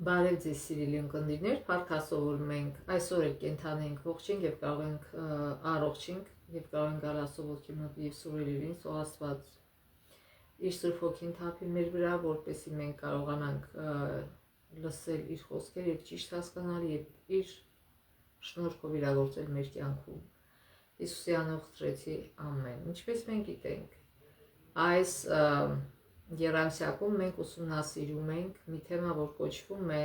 Բարև ձեզ սիրելի ընկերներ, Փառք Աստծո մենք այսօր էլ կենթանի ենք ողջին եւ կարող ենք առողջինք եւ կարող ենք գալ Աստծո ոտքի մոտ եւ սուրել իրեն, սո Աստված իր Սուրբ Հոգին թափի մեր վրա, որպեսզի մենք կարողանանք լսել իր խոսքերը եւ ճիշտ հասկանալ եւ իր շնորհքով իրագործել մեր կյանքում։ Հիսուսի անունով խնդրեցի, ամեն։ Ինչպես մենք գիտենք, այս Երամսյակում մենք ուսումնասիրում ենք մի թեմա, որ կոչվում է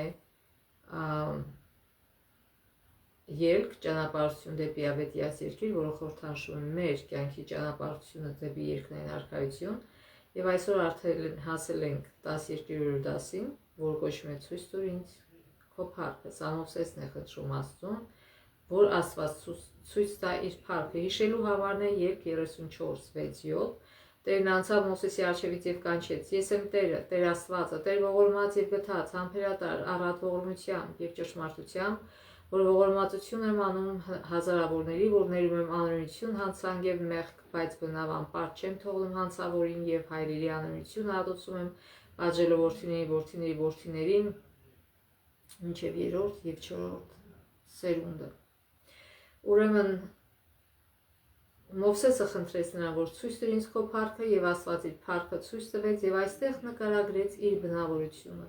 ելք ճանապարհություն դեպի Ավետիաց երկիր, որը խորհրդանշում է մեր կյանքի ճանապարհությունը դեպի երկնային արքայություն, եւ այսօր արդեն հասել ենք 12-րդ դասին, որը կոչվում է ցույց տուր ինձ քո փառքը։ Սամովսեսն է խնդրում Աստծուն, որ Աստված ցույց տա իր փառքը։ Հիշելու հավանն է Ելք 34:6-7 Տերն անցավ Մովսեսի առջևից եւ կանչեց. Ես եմ Տերը, Տեր Աստվածը, Տեր ողորմած եւ գթած, համբերատար, առատ ողորմությամբ եւ ճշմարտությամբ, որ ողորմածություն եմ անում հազարավորների, որ ներում եմ անօրենություն, հանցանք եւ մեղք, բայց բնավ անպարտ չեմ թողնում հանցավորին եւ հայրերի անօրենություն ադոցում եմ, պատժելով որդիների որդիներին, մինչեւ 3-րդ եւ 4-րդ սերունդը։ Ուրեմն Մովսեսը խնդրեց նրան, որ ցույց տուր ինձ քո փառքը, եւ Աստված իր փառքը ցույց տվեց եւ այստեղ նկարագրեց իր բնավորությունը։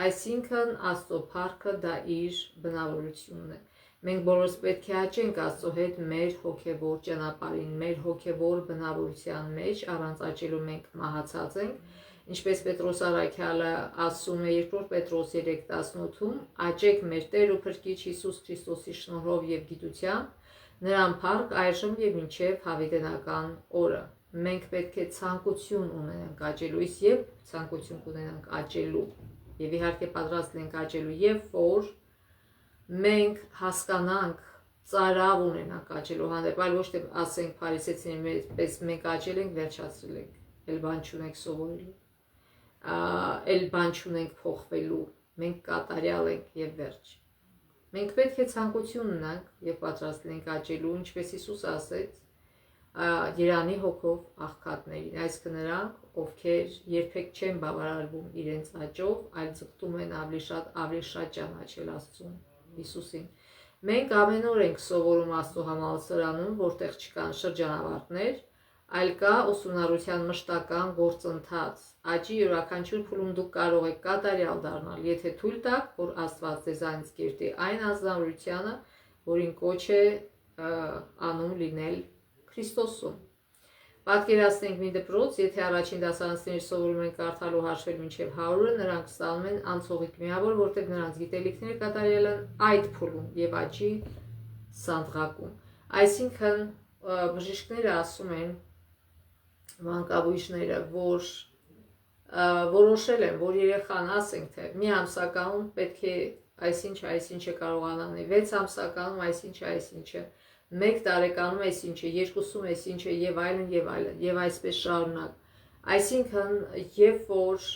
Այսինքն Աստծո փառքը դա իր բնավորությունն է։ Մենք բոլորս պետք է աճենք Աստծո հետ մեր հոգեվոր ճանապարհին, մեր հոգեվոր բնավորության մեջ, առանց աճելու մենք մահացած ենք։ Ինչպես Պետրոս Առաքյալը ասում է 2 Պետրոս 3:18-ում, աճեք մեր Տեր ու Փրկիչ Հիսուս Քրիստոսի շնորհով եւ գիտությամբ, նրան փառք այժմ եւ մինչեւ հավիտենական օրը։ Մենք պետք է ցանկություն ունենանք աճելու, իսկ եւ ցանկություն ունենանք աճելու եւ իհարկե պատրաստ ենք աճելու, եւ որ մենք հասկանանք ծարավ ունենանք աճելու հանդեպ, այլ ոչ թե ասենք փարիսեցիների պես մենք աճել ենք, վերջացրել ենք, էլ բան չունենք սովորելու, էլ բան չունենք փոխվելու, մենք կատարյալ ենք եւ վերջ։ Մենք պետք է ցանկություն ունենանք եւ պատրաստ ենք աճելու, ինչպես Հիսուս ասեց Երանի հոգով աղքատներին, այսինքն նրանք, ովքեր երբեք չեն բավարարվում իրենց աճով, այլ ձգտում են ավելի շատ ճանաչել Աստծուն, Հիսուսին։ Մենք ամեն օր ենք սովորում Աստծո համալսարանում, որտեղ չկան շրջանավարտներ, այլ կա ուսումնառության մշտական գործընթաց։ Աճի յուրաքանչյուր փուլում դուք կարող եք կատարյալ դառնալ, եթե թույլ տաք, որ Աստված ձեզանից կերտի այն ազնվորությանը, որին կոչ է անում լինել Քրիստոսում։ Պատկերացնենք մի դպրոց, եթե առաջին դասարանցիները սովորում են կարդալ ու հաշվել մինչև 100-ը, նրանք ստանում են անցողիկ միավոր, որտեղ նրանց գիտելիքները կատարյալ են այդ փուլում եւ աճի սանդղակում։ Այսինքն բժիշկները ասում են, մանկաբույժները, որ որոշել են, որ երեխան ասենք թե մի ամսականում պետք է այսինչը կարողանանի, 6 ամսականում այսինչը, 1 տարեկանում այսինչը, 2-ում այսինչը եւ այլն, եւ այսպես շարունակ։ Այսինքն, երբ որ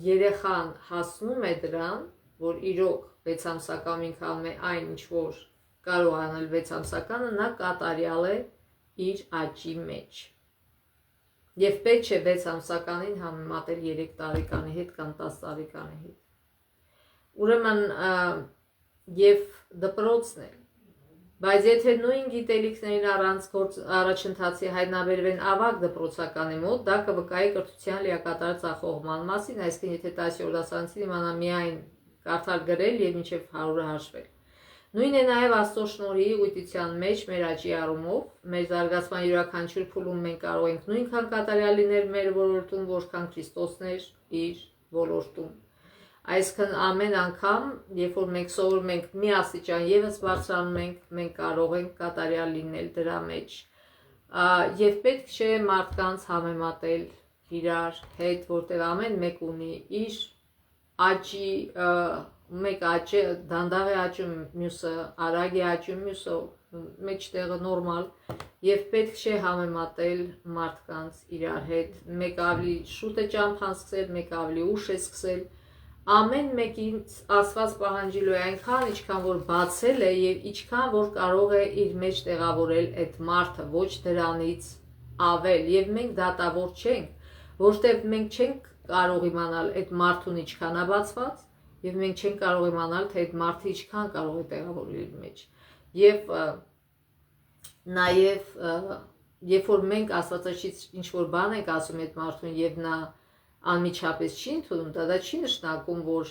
երեխան հասնում է դրան, որ իրոք 6 ամսականում ինքը անում է այն, ինչ որ կարող անել 6 ամսականը, նա կատարյալ է իր աճի մեջ։ Եվ պետք չէ 6 ամսականին համեմատել 3 տարեկանի հետ կամ 10 տարեկանի հետ։ Ուրեմն եւ դպրոցն է։ Բայց եթե նույն գիտելիքներին առանց առաջընթացի հայտնաբերվեն ավագ դպրոցականի մոտ, դա կվկայի կրթության լիակատար ձախողման մասին, այսինքն եթե 10-րդ դասարանցին իմանա միայն կարդալ գրել եւ մինչեւ 100-ը հաշվել։ Նույնն է նաև Աստծո շնորհի ուղղության մեջ մեր աճի առումով, մեր զարգացման յուրաքանչյուր փուլում մենք կարող ենք նույնքան կատարյալ լինել մեր ոլորտում, որքան Քրիստոսն էր իր ոլորտում։ Այսինքն ամեն անգամ, երբ որ մենք սովորում ենք մի աստիճան եւս բարձրանում ենք, մենք կարող ենք կատարյալ լինել դրա մեջ։ Եվ պետք չէ մարդկանց համեմատել իրար հետ, որտեղ ամեն մեկ ունի իր աճի մեկ աճը դանդաղ է աճում, մյուսը արագ է աճում, մյուսը մեջտեղը նորմալ, եւ պետք չէ համեմատել մարդկանց իրար հետ, մեկ ավելի շուտ է ճամփան սկսել, մեկ ավելի ուշ է սկսել, ամեն մեկին Աստված պահանջելու է այնքան, ինչքան որ բացել է եւ ինչքան որ կարող է իր մեջ տեղավորել այդ մարդը, ոչ դրանից ավել, եւ մենք դատավոր չենք, որտեղ մենք չենք կարող իմանալ այդ մարդուն ինչքան է բացված, եւ մենք չենք կարող իմանալ, թե այդ մարդը ինչքան կարող է տեղավորվել իր մեջ։ Եվ նաեւ երբ որ մենք Աստվածաշից ինչ որ բան ենք ասում այդ մարդուն եւ նա անմիջապես չի ընդունում, դա չի նշանակում, որ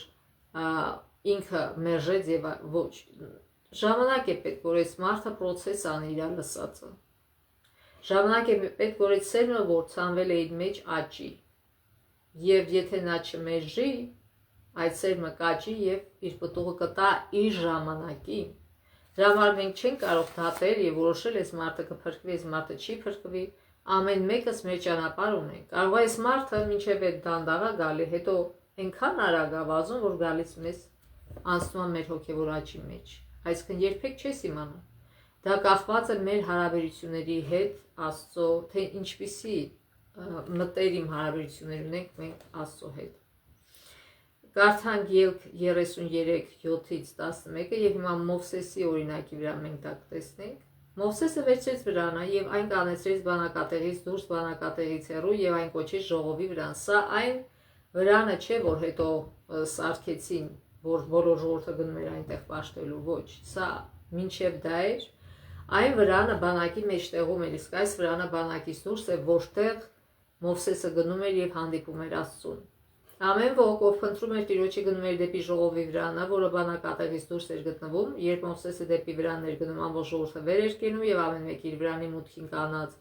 ինքը մերժեց եւ ոչ։ Ժամանակ է պետք, որ այս մարդը process անի իր լսածը։ Ժամանակ է պետք, որ այդ սերմը, որ ցանվել է իր մեջ, աճի։ Եվ եթե նա չմերժի, այդ սերմը կաճի եւ իր պտուղը կտա իր ժամանակին։ Դրա համար մենք չենք կարող դատել եւ որոշել այս մարդը կփրկվի, այս մարդը չի փրկվի, ամեն մեկս մեր ճանապարհ ունենք։ Կարող է այս մարդը մինչև այդ դանդաղա գալի, հետո այնքան արագ ավազում, որ գալիս մեզ անցնում է մեր հոգեվոր աճի մեջ։ Այսինքն երբեք չես իմանա։ Դա կախված է մեր հարաբերությունների հետ Աստծո, թե ինչպիսի մտերիմ հարաբերություններ ունենք մենք Աստծո հետ։ Կարդանք Ելք 33:7-ից 11-ը եւ հիմա Մովսեսի օրինակի վրա մենք դա կտեսնենք։ Մովսեսը վերցրեց վրանը եւ այն կանեցրեց բանակատեղից դուրս բանակատեղից հեռու եւ այն կոչեց ժողովի վրան։ Սա այն վրանը չէ, որ հետո սարքեցին, որ բոլոր ժողովուրդը գնում էր այնտեղ պաշտելու, ոչ։ Սա մինչեւ դա էր այն վրանը բանակի մեջտեղում էր, իսկ այս վրանը բանակից դուրս է, որտեղ Մովսեսը գնում էր եւ հանդիպում էր Աստծուն։ Ամեն ոք, ով փնտրում էր Տիրոջը, գնում էր դեպի ժողովի վրանը, որը բանակատեղից դուրս էր գտնվում, երբ Մովսեսը դեպի վրանն էր գնում, ամբողջ ժողովուրդը վեր էր կենում եւ ամեն մեկ իր վրանի մուտքին կանած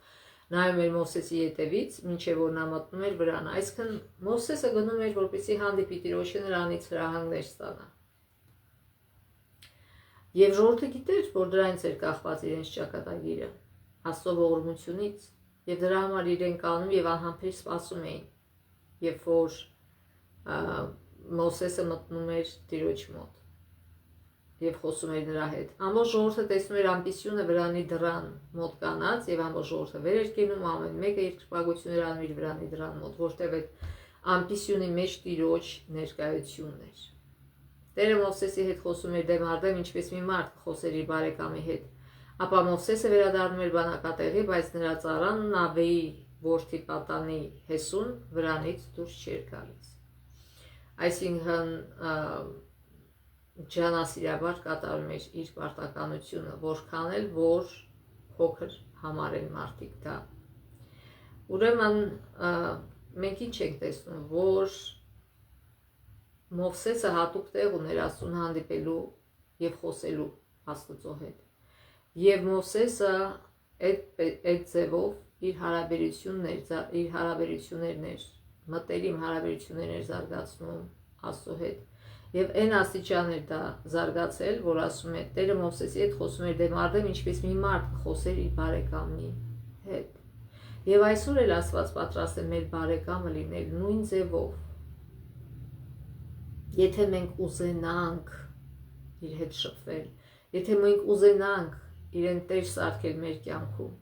նայում էր Մովսեսի ետևից, մինչեւ որ նա մտնում էր վրան։ Այսինքն Մովսեսը գնում էր, որպեսզի հանդիպի Տիրոջը, նրանից հրահանգներ ստանա։ Եվ ժողովուրդը գիտեր, որ դրանից էր կախված իրենց ճակատագիրը, Աստծո ողորմությունից, եւ դրա համար իրենք կանում եւ անհամբեր սպասում էին, երբ որ Մովսեսը մտնում էր Տիրոջ մոտ եւ խոսում էր նրա հետ։ Ամբողջ ժողովուրդը տեսնում էր ամբիսյունը վրանի դռան մոտ կանած եւ ամբողջ ժողովուրդը վեր էր կենում, ամեն մեկը իր կրպագություններ անում իր վրանի դռան մոտ, որտեղ այդ ամբիսյունի մեջ Տիրոջ ներկայությունն էր։ Տերը Մովսեսի հետ խոսում էր դեմ առ դեմ, ինչպես մի մարդ խոսեր իր բարեկամի հետ։ Ապա Մովսեսը վերադառնում էր բանակատեղի, բայց նրա ծառան Նավեի որդի Պատանի Հեսուն վրանից դուրս չէր գալիս։ Այսինքն ջանասիրաբար կատարում էր իր պարտականությունը, որքան էլ որ փոքր համարեն մարդիկ դա։ Ուրեմն մենք ինչ ենք տեսնում, որ Մովսեսը հատուկ տեղ ուներ Աստծուն հանդիպելու եւ խոսելու Աստծո հետ։ Եվ Մովսեսը այդ ձևով իր հարաբերություններն էր, մտերիմ հարաբերություններ էր զարգացնում Աստծո հետ։ Եվ այն աստիճան էր դա զարգացել, որ ասում է, Տերը Մովսեսի հետ խոսում էր դեմ առ դեմ, ինչպես մի մարդ խոսեր իր բարեկամի հետ։ Եվ այսօր էլ Աստված պատրաստ է մեր բարեկամը լինել նույն ձևով։ Եթե մենք ուզենանք իր հետ շփվել, եթե մենք ուզենանք իրեն տեր սարքել մեր կյանքում,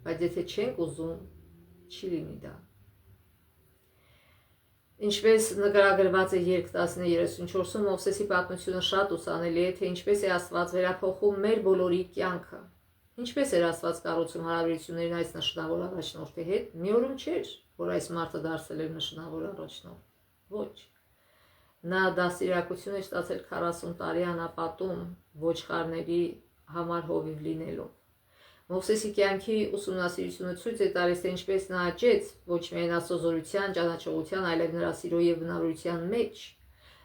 բայց եթե չենք ուզում, չի լինի դա։ Ինչպես նկարագրված է Ելք 19:34-ում, Մովսեսի պատմությունը շատ ուսանելի է, թե ինչպես է Աստված վերափոխում մեր բոլորի կյանքը։ Ինչպես էր Աստված կառուցում հարաբերություններն այս նշանավոր առաջնորդի հետ։ Մի օրում չէր, որ այս մարդը դարձել էր նշանավոր առաջնորդ։ Ոչ։ Նա դաստիարակություն էր ստացել 40 տարի անապատում ոչխարների համար հովիվ լինելով։ Մովսեսի կյանքի ուսումնասիրությունը ցույց է տալիս, թե ինչպես նա աճեց ոչ միայն Աստծո զորության, ճանաչողության, այլև նրա սիրո եւ բնավորության մեջ։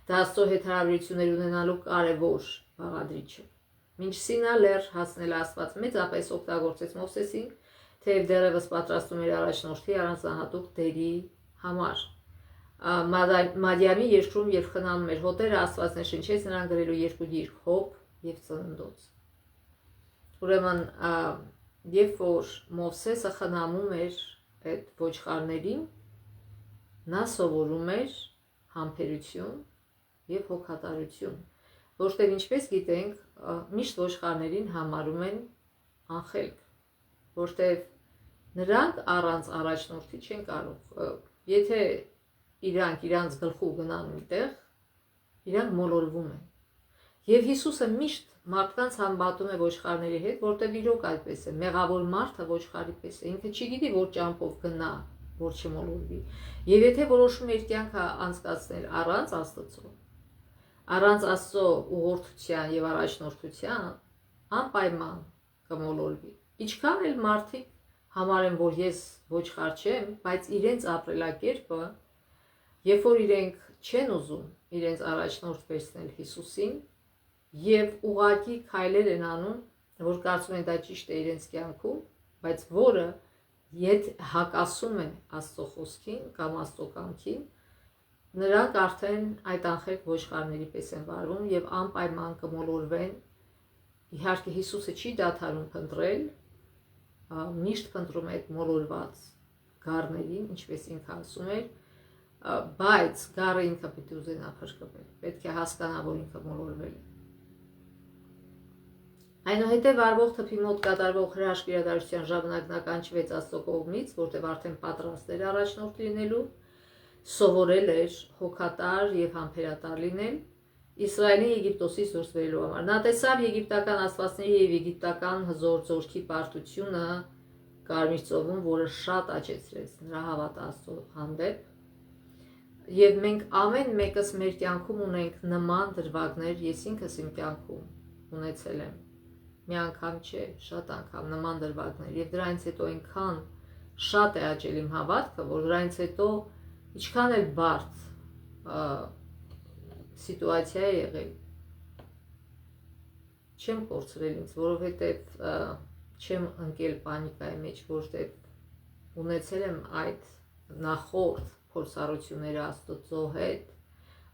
Դա Աստծո հետ հարաբերություններ ունենալու կարևոր բաղադրիչ է։ Մինչ Սինա լեռ հասնել Աստված մեծապես օգտագործեց Մովսեսին, թեև դեռևս պատրաստում էր առաջնորդի առանձնահատուկ դերի համար։ Մադիամի երկրում, երբ խնանում էր հոտերը, Աստված ներշնչեց նրան գրելու 2 գիրք՝ Հոբ եւ Ծննդոց։ Ուրեմն երբ որ Մովսեսը խնամում էր այդ ոչխարներին, նա սովորում էր համբերություն եւ հոգատարություն, որտեղ ինչպես գիտենք, միշտ ոչխարներին համարում են անխելք, որտեղ նրանք առանց առաջնորդի չեն կարող։ Եթե իրանց գլխու գնան միտեղ, իրանք մոլորվում են։ Եվ Հիսուսը միշտ մարդկանց համբատում է ոչխարների հետ, որտեղ իրոք այդպես է։ Մեղավոր մարդը ոչխարի պես է, ինքը չգիտի որ ճամփով գնա որ չմոլորվի։ Եվ եթե որոշում եք կյանքը անցկացնել առանց Աստծո, առանց Աստծո ուղղորդության եւ առաջնորդության, անպայման կմոլորվի։ Ինչքան էլ մարդիկ համարեն, որ ես ոչխար չեմ, բայց իրենց ապրելակերպը, երբ որ իրենք չեն ուզում իրենց առաջնորդ վերցնել Հիսուսին եւ ուղղակի քայլեր են անում, որ կարծում են դա ճիշտ է իրենց կյանքում, բայց որը հակասում է Աստծո խոսքին կամ Աստծո կամքին, նրանք արդեն այդ անխելք ոչխարների պես են վարվում եւ անպայման կմոլորվեն։ Իհարկե Հիսուսը չի դադարում փնտրել, միշտ փնտրում է այդ մոլորված գառներին, ինչպես ինքը ասում էր, բայց գառը ինքը պետք է ուզենա փրկվել, պետք է հասկանա, որ ինքը մոլորվել է։ Այնուհետև արվող թփի մոտ կատարվող հրաշք իրադարձության ժամանակ նա կանչվեց Աստծո կողմից, որտեղ արդեն պատրաստ էր առաջնորդ լինելու, սովորել էր հոգատար եւ համբերատար լինել Իսրայելին Եգիպտոսից դուրս բերելու համար։ Նա տեսավ եգիպտական աստվածների եւ եգիպտական հզոր զորքի պարտությունը Կարմիր ծովում, որը շատ աճեցրեց նրա հավատը Աստծո հանդեպ։ Եվ մենք ամեն մեկս մեր կյանքում ունենք նման դրվագներ, ես ինքս իմ կյանքում ունեցել եմ։ Մի անգամ չէ, շատ անգամ նման դրվագներ, եւ դրանից հետո այնքան շատ է աճել իմ հավատքը, որ դրանից հետո ինչքան էլ բարդ սիտուացիա է եղել, չեմ կորցրել ինձ, որովհետեւ չեմ ընկել պանիկայի մեջ, որտեղ ունեցել եմ այդ նախորդ փորձառությունները Աստծո հետ,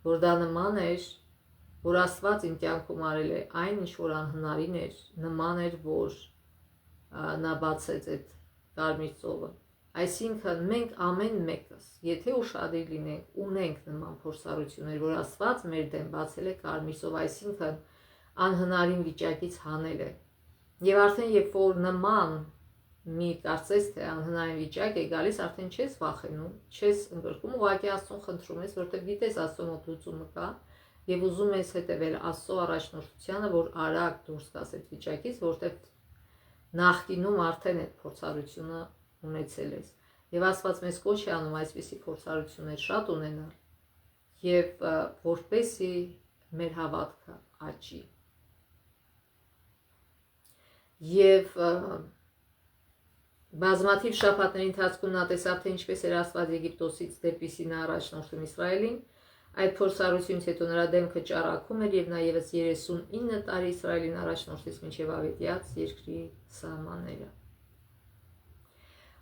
որ դա նման էր, որ Աստված իմ կյանքում արել է այն, ինչ որ անհնարին էր, նման էր, որ նա բացեց այդ Կարմիր ծովը։ Այսինքն մենք ամեն մեկս, եթե ուշադիր լինենք, ունենք նման փորձառություններ, որ Աստված մեր դեմ բացել է Կարմիր ծով, այսինքն անհնարին վիճակից հանել է։ Եվ արդեն երբ որ նման մի կարծես թե անհնարին վիճակ է գալիս, արդեն չես վախենում, չես ընկրկում, ուղղակի Աստծուն խնդրում ես, որտեղ գիտես Աստծո մոտ լուծումը կա, եւ ուզում ես հետևել Աստծո առաջնորդությանը, որ արագ դուրս գաս այդ վիճակից, որտեղ նախկինում արդեն այդ փորձառությունը ունեցել ես։ Եվ Աստված մեզ կոչ է անում այսպիսի փորձառություններ շատ ունենալ, եւ որպեսզի մեր հավատքը աճի։ Եվ բազմաթիվ շաբաթների ընթացքում նա տեսավ, թե ինչպես էր Աստված Եգիպտոսից դեպի Սինա առաջնորդում Իսրայելին։ Այդ փորձառությունից հետո նրա դեմքը ճառագում էր եւ նա եւս 39 տարի Իսրայելին առաջնորդեց մինչեւ Ավետյաց երկրի սահմանները։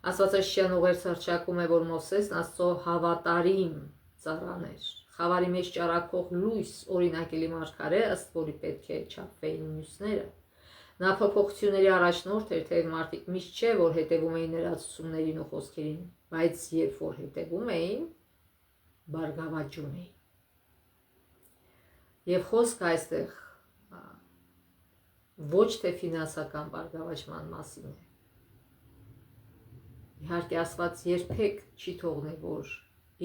Աստվածաշրջան ուղերձ հռչակում է, որ Մովսեսն Աստծո հավատարիմ ծառան էր, խավարի մեջ ճառագող լույս օրինակելի մարգարե, ըստ որի պետք է չափվեին մյուսները։ Նա փոփոխությունների առաջնորդ էր, թե մարդիկ միշտ չէ, որ հետևում էին նրա ցուցումներին ու խոսքերին, բայց երբ որ հետևում էին, բարգավաճում էին։ Եվ խոսքը այստեղ ոչ թե ֆինանսական բարգավաճման մասին է։ Իհարկե Աստված երբեք չի թողնի, որ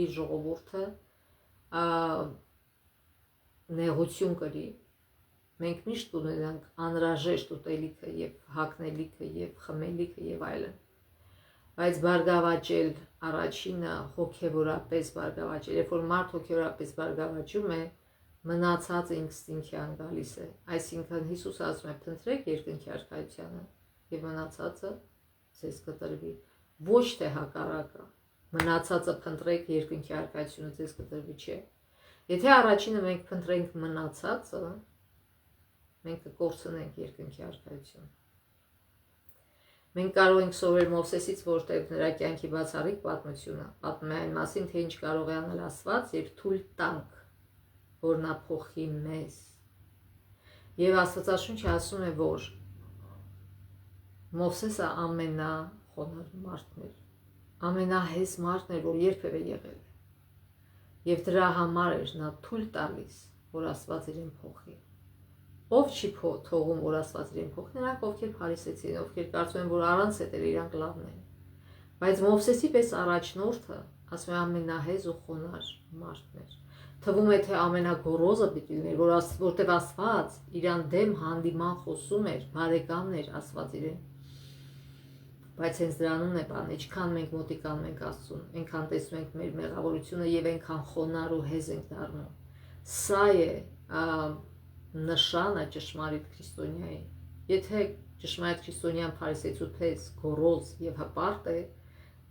իր ժողովուրդը նեղություն կրի։ Մենք միշտ ունենանք անհրաժեշտ ուտելիքը եւ հագնելիքը եւ խմելիքը եւ այլն։ Բայց բարգավաճել առաջինը հոգեվորապես բարգավաճել, երբ որ մարդ հոգեվորապես բարգավաճում է, մնացածը ինստինկտիվ գալիս է։ Այսինքն Հիսուս ասում է. «Փնտրեք երկնքի արքայությունը եւ մնացածը ձեզ կտրվի»։ Ոչ թե հակառակը։ Մնացածը փնտրեք, երկնքի արքայությունը ձեզ կտրվի, չէ։ Եթե առաջինը մենք փնտրենք մնացածը, մենք կկորցնենք երկնքի արքայությունը։ Մենք կարող ենք սովորել Մովսեսից, որտեղ նրա կյանքի բացառիկ պատմությունը պատմում է այն մասին, թե ինչ կարող է անել Աստված, երբ թույլ տանք, որ նա փոխի մեզ։ Եվ Աստվածաշունչը ասում է, որ Մովսեսը ամենախոնար մարդն էր, ամենահեզ մարդն էր, որ երբևէ եղել է։ Եվ դրա համար էր նա թույլ տալիս, որ Աստված իրեն փոխի։ Ով չի թողում, որ Աստված իրեն փոխի, նրանք ովքեր փարիսեցին, ովքեր կարծում են, որ առանց հետել իրանք լավն են։ Բայց Մովսեսի պես առաջնորդը, ասում է, ամենահեզ ու խոնար մարդն էր։ Թվում է, թե ամենագոռոզը պիտի լիներ, որտեղ Աստված իրան դեմ հանդիման խոսում էր, բարեկամն էր Աստված իրեն Բայց հենց դրանում է բանը, ինչքան մենք մոտիկանում ենք Աստծուն, այնքան տեսնում ենք մեր մեղավորությունը եւ այնքան խոնար ու հեզ ենք դառնում։ Սա է նշանը ճշմարիտ քրիստոնյայի։ Եթե ճշմարիտ քրիստոնյան փարիսեցու պես գոռոզ եւ հպարտ է,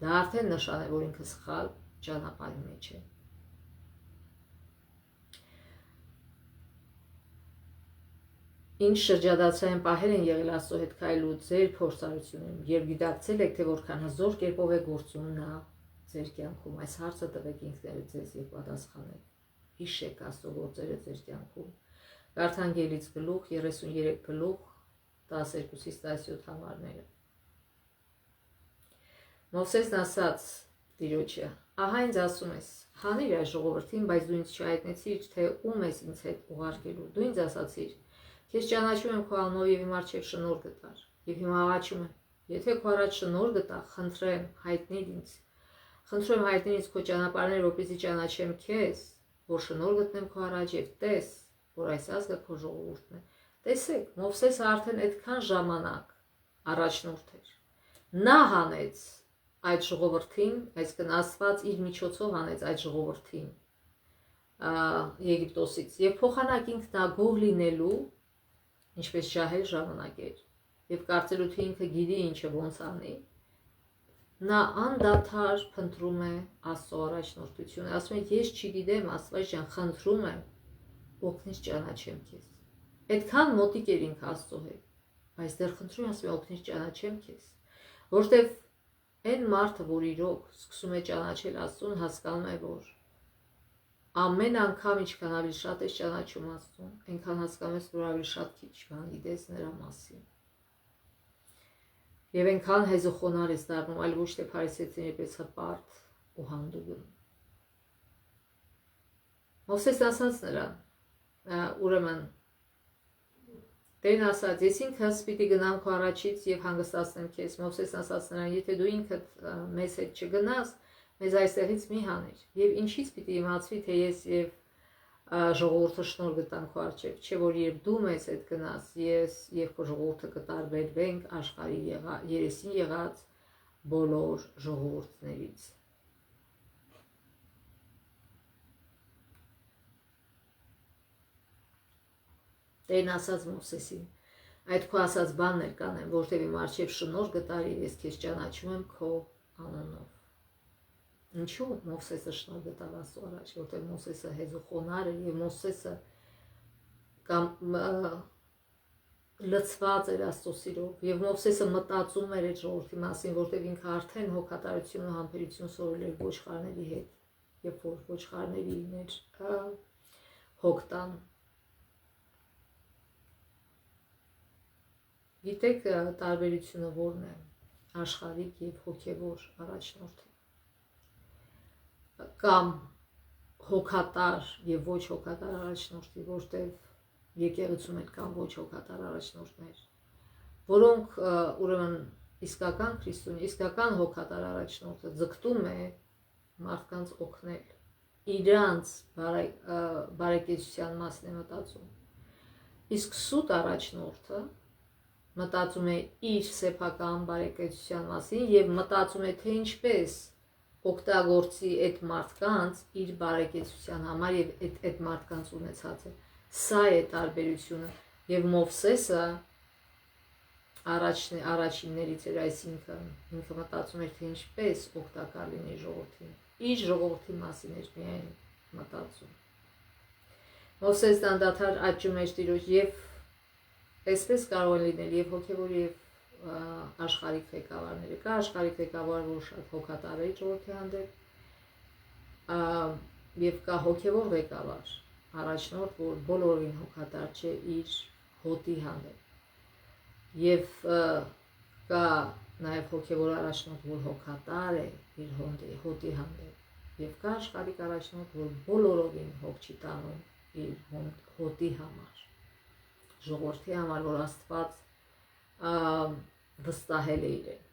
դա արդեն նշան է, որ ինքը սխալ ճանապարհի մեջ է։ Ինչ շրջադարձային պահեր են եղել Աստծո հետ քայլելու ձեր փորձառությունում, եւ գիտակցել եք, թե որքան հզոր կերպով է գործում նա ձեր կյանքում։ Այս հարցը տվեք ինքներդ ձեզ եւ պատասխանեք։ Հիշեք Աստծո գործերը ձեր կյանքում։ Գարթանգելից գլուխ 33 գլուխ 12-ից 17 համարները։ Մովսեսն ասաց Տիրոջը. ահա ինձ ասում ես, հանիր այս ժողովրդին, բայց դու ինձ չհայտնեցիր, թե ում ես ինձ հետ ուղարկելու։ Դու ինձ ասացիր. Քեզ ճանաչում եմ քո անունով եւ իմ առջեւ շնորհ գտար։ Եվ հիմա աղաչում եմ, եթե քո առաջ շնորհ գտա, խնդրեմ, հայտնիր ինձ։ Խնդրում եմ հայտնիր ինձ քո ճանապարհները, որպեսզի ճանաչեմ քեզ, որ շնորհ գտնեմ քո առաջ եւ տես, որ այս ազգը քո ժողովուրդն է։ Տեսեք, Մովսեսը արդեն այդքան ժամանակ առաջնորդ էր։ Նա հանեց այդ ժողովրդին, այսինքն Աստված իր միջոցով հանեց այդ ժողովրդին Եգիպտոսից եւ փոխանակ ինքն ագող լինելու ինչպես ջահել ժամանակ էր եւ կարծելու թե ինքը գիտի ինչը ոնց անի, նա անդադար փնտրում է Աստծո առաջնորդությունը, ասում է ես չգիտեմ, Աստված ջան, խնդրում եմ, օգնիր ճանաչեմ քեզ։ Այդքան մոտիկ էր ինքը Աստծո հետ, բայց դեռ խնդրում եմ, ասում է օգնիր ճանաչեմ քեզ, որտեվ այն մարդը, որ իրոք սկսում է ճանաչել Աստծուն, հասկանում է, որ ամեն անգամ ինչքան ավելի շատ ես ճանաչում Աստծուն, այնքան հասկանում ես, որ ավելի շատ քիչ բան գիտես նրա մասին։ Եվ այնքան հեզոխոնար ես դառնում, այլ ոչ թե փարիսեցիների պես հպարտ ու հանդուգն։ Մովսեսն ասաց նրան, ուրեմն Տերն ասաց, ես ինքս պիտի գնամ քո առաջից եւ հանգստացնեմ քեզ։ Մովսեսն ասաց նրան, եթե դու ինքդ մեզ հետ չգնաս, մեզ այստեղից մի հանիր։ Եվ ինչից պիտի իմացվի, թե ես եւ ժողովուրդը շնորհ գտան քո առջեւ, չէ՞ որ երբ դու մեզ հետ գնաս, ես եւ քո ժողովուրդը կտարբերվենք աշխարհի երեսին եղած բոլոր ժողովուրդներից։ Տերն ասաց Մովսեսին. այդ քո ասած բաններ կանեմ, որտեղ իմ առջև շնորհ գտար եւ ես քեզ ճանաչում եմ քո անունով։ Ինչու Մովսեսը շնորհ գտավ Աստծո առաջ, որտեղ Մովսեսը հեզոխոնար էր եւ Մովսեսը լցված էր Աստծո սիրով եւ Մովսեսը մտածում էր այդ ժողովրդի մասին, որտեղ ինքը արդեն հոգատարություն ու համբերություն սովորել էր ոչխարների հետ, երբ որ ոչխարների մեջ հոգ տան։ Գիտեք տարբերությունը որն է աշխարհիկ եւ հոգեվոր առաջնորդի կամ հոգատար եւ ոչ հոգատար առաջնորդի, որտեղ եկեղեցում են կամ ոչ հոգատար առաջնորդներ, որոնք ուրեմն իսկական քրիստոնյա, իսկական հոգատար առաջնորդը ձգտում է մարդկանց օգնել, իրանց բարեկեցության մասն է մտածում, իսկ սուտ առաջնորդը մտածում է իր սեփական բարեկեցության մասին եւ մտածում է թե ինչպես օգտագործի այդ մարդկանց իր բարեկեցության համար եւ այդ մարդկանց ունեցածը։ Սա է տարբերությունը եւ Մովսեսը առաջիններից էր, այսինքն ինքը մտածում էր թե ինչպես օգտակար լինի ժողովրդին։ Իր ժողովրդի մասին էր միայն մտածում։ Մովսեսն անդադար աճում էր Տիրոջ եւ այսպես կարող է լինել եւ հոգեվոր եւ աշխարհիկ ղեկավարները։ Կա աշխարհիկ ղեկավար, որ շատ հոգատար է ժողովրդի հանդեպ, եւ կա հոգեվոր ղեկավար, առաջնորդ, որ բոլորին հոգատար չէ իր հոտի հանդեպ։ Եվ կա նաեւ հոգեվոր առաջնորդ, որ հոգատար է իր հոտի հանդեպ։ Եվ կա աշխարհիկ առաջնորդ, որ բոլորովին հոգ չի տանում իր հոտի համար, ժողովրդի համար, որ Աստված վստահել է իրեն։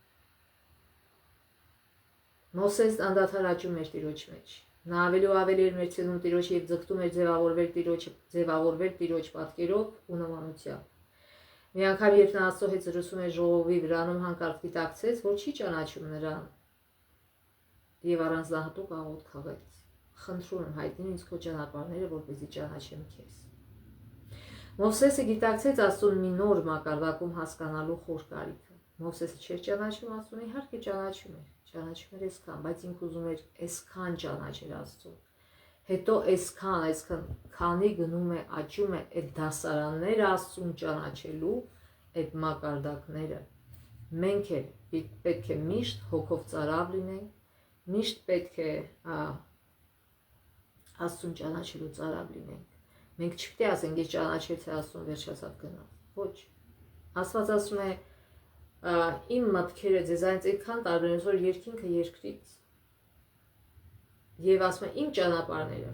Մովսեսն անդադար աճում էր Տիրոջ մեջ։ Նա ավելի ու ավելի էր մերձենում Տիրոջ եւ ձգտում էր ձևավորվել Տիրոջ պատկերով ու նմանությամբ։ Մի անգամ երբ նա Աստծո հետ զրուցում էր ժողովի վրանում, հանկարծ գիտակցեց, որ չի ճանաչում նրան եւ առանձնահատուկ աղոթք խաղեց. Խնդրում եմ հայտնի ինձ քո ճանապարհները, որպեսզի ճանաչեմ քեզ։ Մովսեսը գիտակցեց Աստծուն մի նոր մակարդակում հասկանալու խոր կարիքը։ Մովսեսը չէր ճանաչում Աստծուն, իհարկե ճանաչում էր այսքան, բայց ինքը ուզում էր այսքան ճանաչել Աստծուն։ Հետո այսքան քանի գնում է, աճում է այդ դասարանները Աստծուն ճանաչելու, այդ մակարդակները։ Մենք էլ պետք է միշտ հոգով ծարավ լինենք, միշտ պետք է Աստծուն ճանաչելու ծարավ լինենք։ Մենք չպետք է ասենք, ես ճանաչեցի Աստծուն, վերջացավ գնալ։ Ոչ։ Աստված ասում է, իմ մտքերը ձեզանից այդքան տարբեր են, որ երկինքը երկրից։ Եվ ասում է, իմ ճանապարհները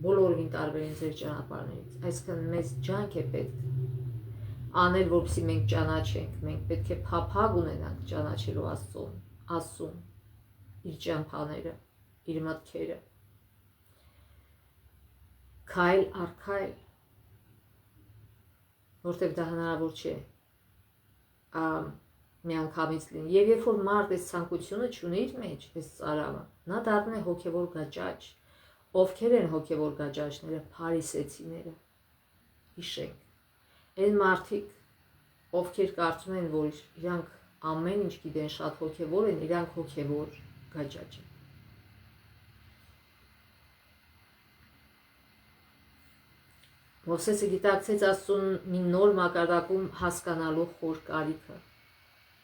բոլորովին տարբեր են ձեր ճանապարհներից։ Այսինքն մեզ ջանք է պետք անել, որպեսզի մենք ճանաչենք, մենք պետք է փափագ ունենանք ճանաչելու Աստծուն, իր ճամփաները, իր մտքերը։ Քայլ առ քայլ, որտեղ դա հնարավոր չէ միանգամից լինի։ Եվ երբ որ մարդ այս ցանկությունը չունի իր մեջ, այս ծարավը, նա դառնում է հոգևոր գաճաճ։ Ովքեր են հոգևոր գաճաճները? Փարիսեցիները։ Հիշենք։ Այն մարդիկ, ովքեր կարծում են, որ իրանք ամեն ինչ գիտեն, շատ հոգևոր են, իրանք հոգևոր գաճաճ են։ Մովսեսը գիտակցեց Աստծուն մի նոր մակարդակում հասկանալու խոր կարիքը։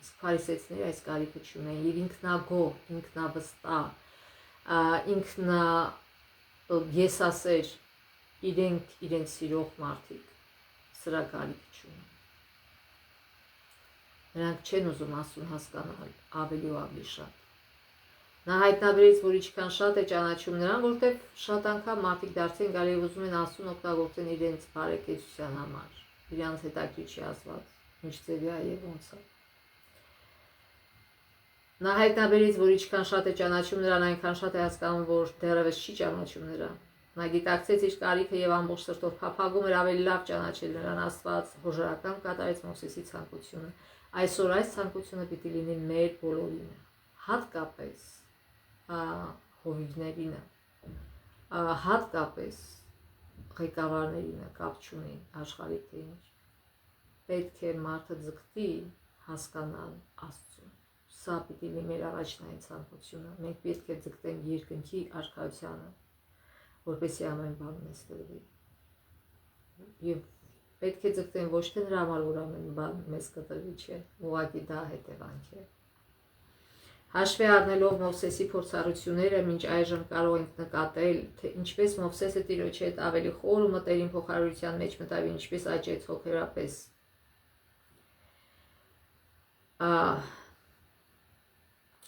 Իսկ փարիսեցիները այս կարիքը չունեն եւ ինքնագոհ, ինքնավստահ, ինքնագեսասեր իրենց սիրող մարդիկ սրա կարիք չունեն։ Նրանք չեն ուզում Աստծուն հասկանալ ավելի ու ավելի շատ։ Նա հայտնաբերեց, որ ինչքան շատ է ճանաչում նրան, որտեղ շատ անգամ մարդիկ դարձին գալի եւ ուզում են Աստծուն օգտագործեն իրենց բարեկեցության համար։ Իրանց հետաքրքիր չի ասված, ինչ ձևի է եւ ոնց է։ Նա հայտնաբերեց, որ ինչքան շատ է ճանաչում նրան, այնքան շատ է հասկանում, որ դեռևս չի ճանաչում նրան։ Նա գիտակցեց իր կարիքը եւ ամբողջ սրտով փափագում էր ավելի լավ ճանաչել նրան։ Աստված հոժարական կատարեց Մովսեսի ցանկությունը։ Այսօր այս ցանկությունը պիտի լինի մեր բոլորինը, հատկապես հովիվներինը, հատկապես ղեկավարներինը, կապ չունի աշխարհի թե ինչ։ Պետք է մարդը ձգտի հասկանալ Աստծուն։ Սա պիտի լինի մեր առաջնային ցանկությունը։ Մենք պետք է ձգտենք երկնքի արքայությանը, որպեսզի ամեն բան մեզ տրվի։ Եվ պետք է ձգտենք ոչ թե նրա համար, որ ամեն բան մեզ կտրվի, չէ, ուղղակի դա հետևանք է։ Հաշվի առնելով Մովսեսի փորձառությունները, մինչ այժմ կարող ենք նկատել, թե ինչպես Մովսեսը Տիրոջ հետ ավելի խոր ու մտերիմ փոխհարության մեջ մտավ, ինչպես աճեց հոգեորապես։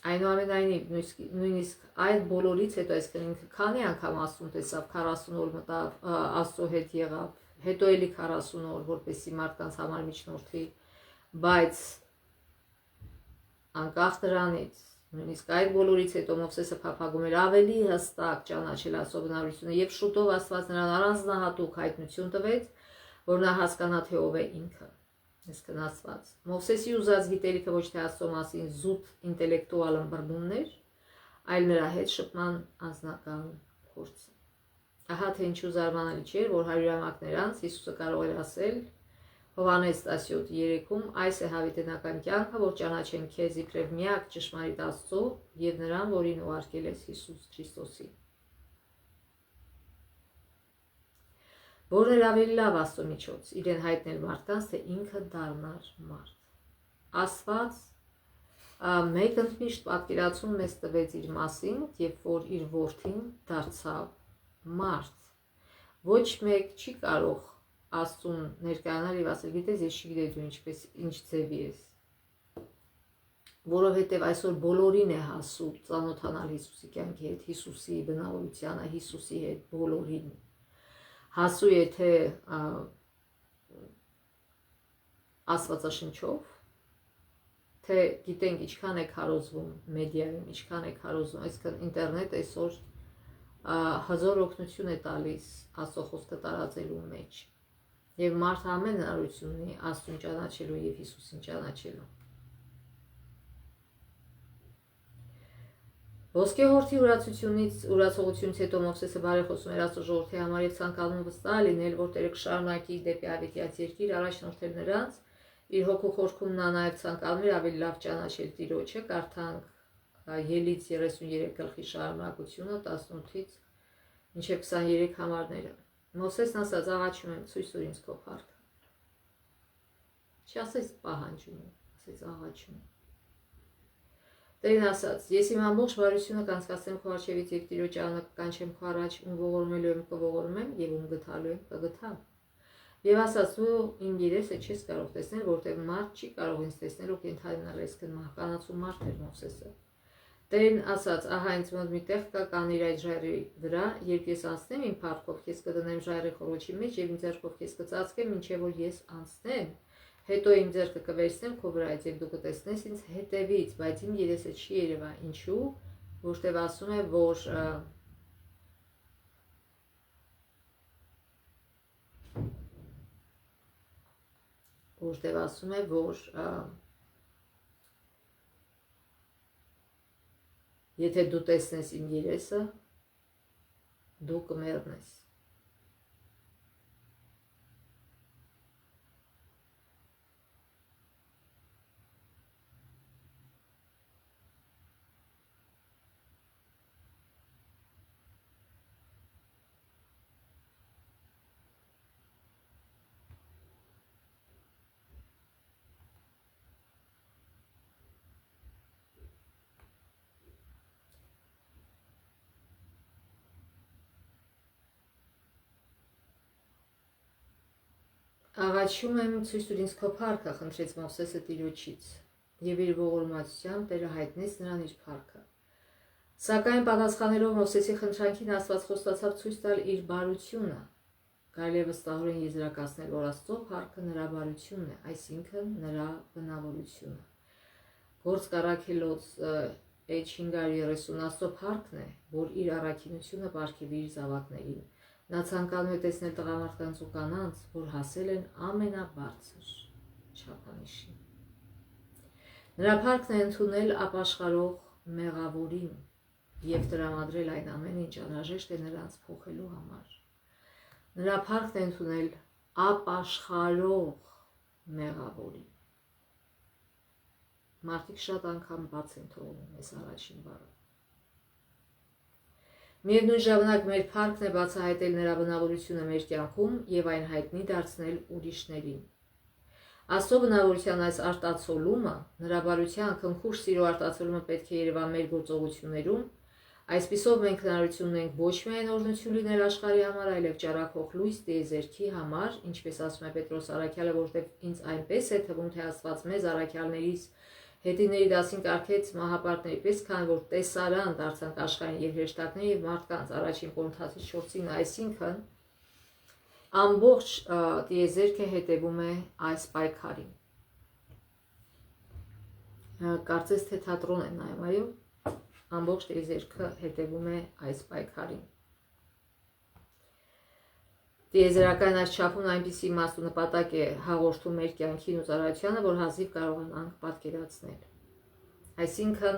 Այնուամենայնիվ, նույնիսկ այդ բոլորից հետո, այսինքն ինքը քանի անգամ Աստծուն տեսավ, 40 օր մտավ, Աստծո հետ եղավ, հետո էլի 40 օր, որպեսզի մարդկանց համար միջնորդի, բայց անկախ դրանից, նույնիսկ այդ բոլորից հետո Մովսեսը փափագում էր ավելի հստակ ճանաչել Աստծո բնավորությունը եւ շուտով Աստված նրան առանձնահատուկ հայտնություն տվեց, որ նա հասկանա թե ով է ինքը։ Այսինքն Աստված։ Մովսեսի ուզած գիտելիքը ոչ թե Աստծո մասին զուտ ինտելեկտուալ ըմբռնումներ, այլ նրա հետ շփման անձնական փորձը։ Ահա թե ինչու զարմանալի չէ, որ հարյուրամյակներ անց Հիսուսը կարող էր ասել Հովհաննես 17:3-ում, այս է հավիտենական կյանքը, որ ճանաչեն քեզ իբրև միակ ճշմարիտ Աստծո եւ նրան, որին ուղարկել ես Հիսուս Քրիստոսի։ Որն էր ավելի լավ Աստծո միջոց, իրեն հայտնել մարդկանց, թե ինքը դառնար մարդ։ Աստված մեկ ընդմիշտ պատկերացում մեզ տվեց իր մասին, երբ որ իր որդին դարձավ մարդ։ Ոչ մեկ չի կարող Աստծուն ներկայանալ եւ ասել, գիտես, ես չգիտեի դու ինչ ձևի ես։ Որովհետեւ այսօր բոլորին է հասու ծանոթանալ Հիսուսի կյանքի հետ, Հիսուսի բնավորությանը, Հիսուսի հետ բոլորին։ Հասու է թե Աստվածաշնչով, թե գիտենք ինչքան է քարոզվում մեդիայում, ինչքան է քարոզվում, այսինքն ինտերնետ այսօր հզոր օգնություն է տալիս Աստծո խոսքը տարածելու մեջ։ Եվ մարդը ամեն հնարավորություն ունի Աստծուն ճանաչելու եւ Հիսուսին ճանաչելու։ Ոսկեհորդի ուրացողությունից հետո Մովսեսը բարեխոսում էր Աստծո ժողովրդի համար եւ ցանկանում վստահ լինել, որ Տերը կշարունակի դեպի հավիտյաց երկիր առաջնորդել նրանց։ Իր հոգու խորքում նա նաեւ ցանկանում էր ավելի լավ ճանաչել Տիրոջը, կարդանք Ելից 33 գլխի շարունակությունը 18-ից մինչև 23 համարները։ Մովսեսն ասաց. աղաչում եմ, ցույց տուր ինձ քո փառքը։ Չասեց պահանջում, ասեց աղաչում։ Տերն ասաց. ես իմ ամբողջ բարությունը կանցկացնեմ քո առջևից եւ Տիրոջ անունը կանչեմ քո առաջ, ում ողորմելու եմ կողորմեմ եւ ում գթալու եմ կգթամ։ Եվ ասաց. դու իմ երեսը չես կարող տեսնել, որտեղ մարդ չի կարող ինձ տեսնել ու կենդանալ այսքան մահկանացու մարդ էր Մովսեսը։ Տերն ասաց. ահա ինձ մոտ մի տեղ կա, կանիր այդ ժայռի վրա, երբ ես անցնեմ իմ փառքով, քեզ կդնեմ ժայռի խոռոչի մեջ եւ իմ ձեռքով քեզ կծածկեմ, մինչեւ որ ես անցնեմ։ Հետո իմ ձեռքը կվերցնեմ քո վրայից եւ դու կտեսնես ինձ հետևից, բայց իմ երեսը չի երևա։ Ինչու՞։ Որտեւ ասում է, որ եթե դու տեսնես իմ երեսը, դու կմեռնես։ Աղաչում եմ, ցույց տուր ինձ քո փառքը, խնդրեց Մովսեսը Տիրոջից, եւ իր ողորմածությամբ Տերը հայտնեց նրան իր փառքը։ Սակայն պատասխանելով Մովսեսի խնդրանքին, Աստված խոստացավ ցույց տալ իր բարությունը։ Կարելի է վստահորեն եզրակացնել, որ Աստծո փառքը նրա բարությունն է, այսինքն նրա բնավորությունը։ Գործք Առաքելոց 5:30 Աստծո փառքն է, որ իր առաքինությունը պարգևի իր զավակներին։ Նա ցանկանում է տեսնել տղամարդկանց ու կանանց, որ հասել են ամենաբարձր չափանիշին։ Նրա փառքն է ընդունել ապաշխարող մեղավորին եւ տրամադրել այն ամեն ինչ անհրաժեշտ է նրանց փոխելու համար։ Նրա փառքն է ընդունել ապաշխարող մեղավորին։ Մարդիկ շատ անգամ բաց են թողնում այս առաջին բառը։ Միևնույն ժամանակ մեր փառքն է բացահայտել նրա բնավորությունը մեր կյանքում եւ այն հայտնի դարձնել ուրիշներին։ Աստծո բնավորության այս արտացոլումը, նրա բարության քնքուշ սիրո արտացոլումը պետք է երևա մեր գործողություններում։ Այսպիսով մենք հնարավորություն ունենք ոչ միայն օրհնություն լինել աշխարհի համար, այլև ճառագող լույս տիեզերքի համար, ինչպես ասում է Պետրոս առաքյալը, որտեղ ինձ այնպես է թվում, թե Աստված մեզ առաքյալներից հետիների դասին կարգեց մահապարտների պես, քան որ տեսարան դարձանք աշխարհին եւ հրեշտակների եւ մարդկանց առաջին Կորինթացիս 4-ին, այսինքն ամբողջ տիեզերքը հետևում է այս պայքարին։ Կարծես թե թատրոն է նայում, այո, ամբողջ տիեզերքը հետևում է այս պայքարին։ Տիեզերական այս չափուն այնպիսի իմաստ ու նպատակ է հաղորդում մեր կյանքին ու ծառայությանը, որ հազիվ կարողանանք պատկերացնել։ Այսինքն,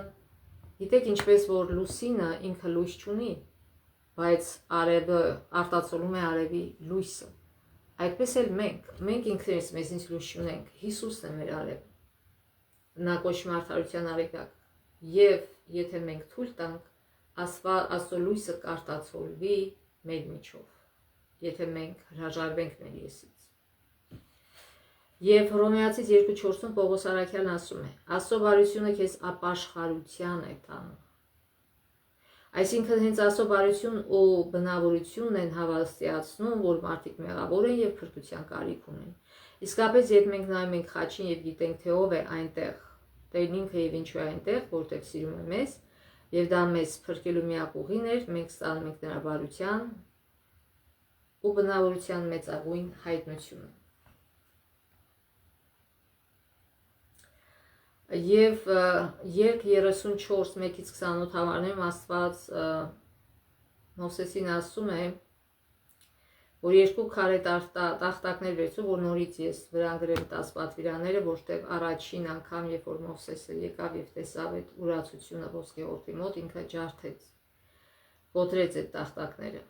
գիտեք ինչպես որ լուսինը ինքը լույս չունի, բայց արևը արտացոլում է արևի լույսը։ Այդպես էլ մենք ինքներս մեզնից լույս չունենք, Հիսուսն է մեր արևը։ Նա կոչվում է արդարության աղետակ։ Եվ եթե մենք թույլ տանք, Աստծո լույսը կարտացոլվի մեր միջով, եթե մենք հրաժարվենք մեր եսից։ Եվ Հռոմեացիս 2:4-ում Պողոս առաքյալն ասում է. Աստծո բարությունը քեզ ապաշխարության է տանում։ Այսինքն հենց Աստծո բարությունն ու բնավորությունն են հավաստիացնում, որ մարդիկ մեղավոր են եւ փրկության կարիք ունեն։ Իսկապես, երբ մենք նայում ենք խաչին եւ գիտենք, թե ով է այնտեղ, Տերն ինքը եւ ինչու է այնտեղ, որտեղ սիրում է մեզ, եւ դա մեզ փրկելու միակ ուղին էր, մենք ստանում ենք նրա բարության ու բնավորության մեծագույն հայտնությունը։ Եվ երկ 34:1-28 համարներում Աստված Մովսեսին ասում է. որ երկու քարե տախտակներ վերցու, որ նորից ես վրան գրեմ 10 պատվիրանները, որտեղ առաջին անգամ, երբ որ Մովսեսը եկավ եւ տեսավ այդ ուրացությունը ոսկեղորդի մոտ, ինքը ջարդեց, կոտրեց այդ տախտակները։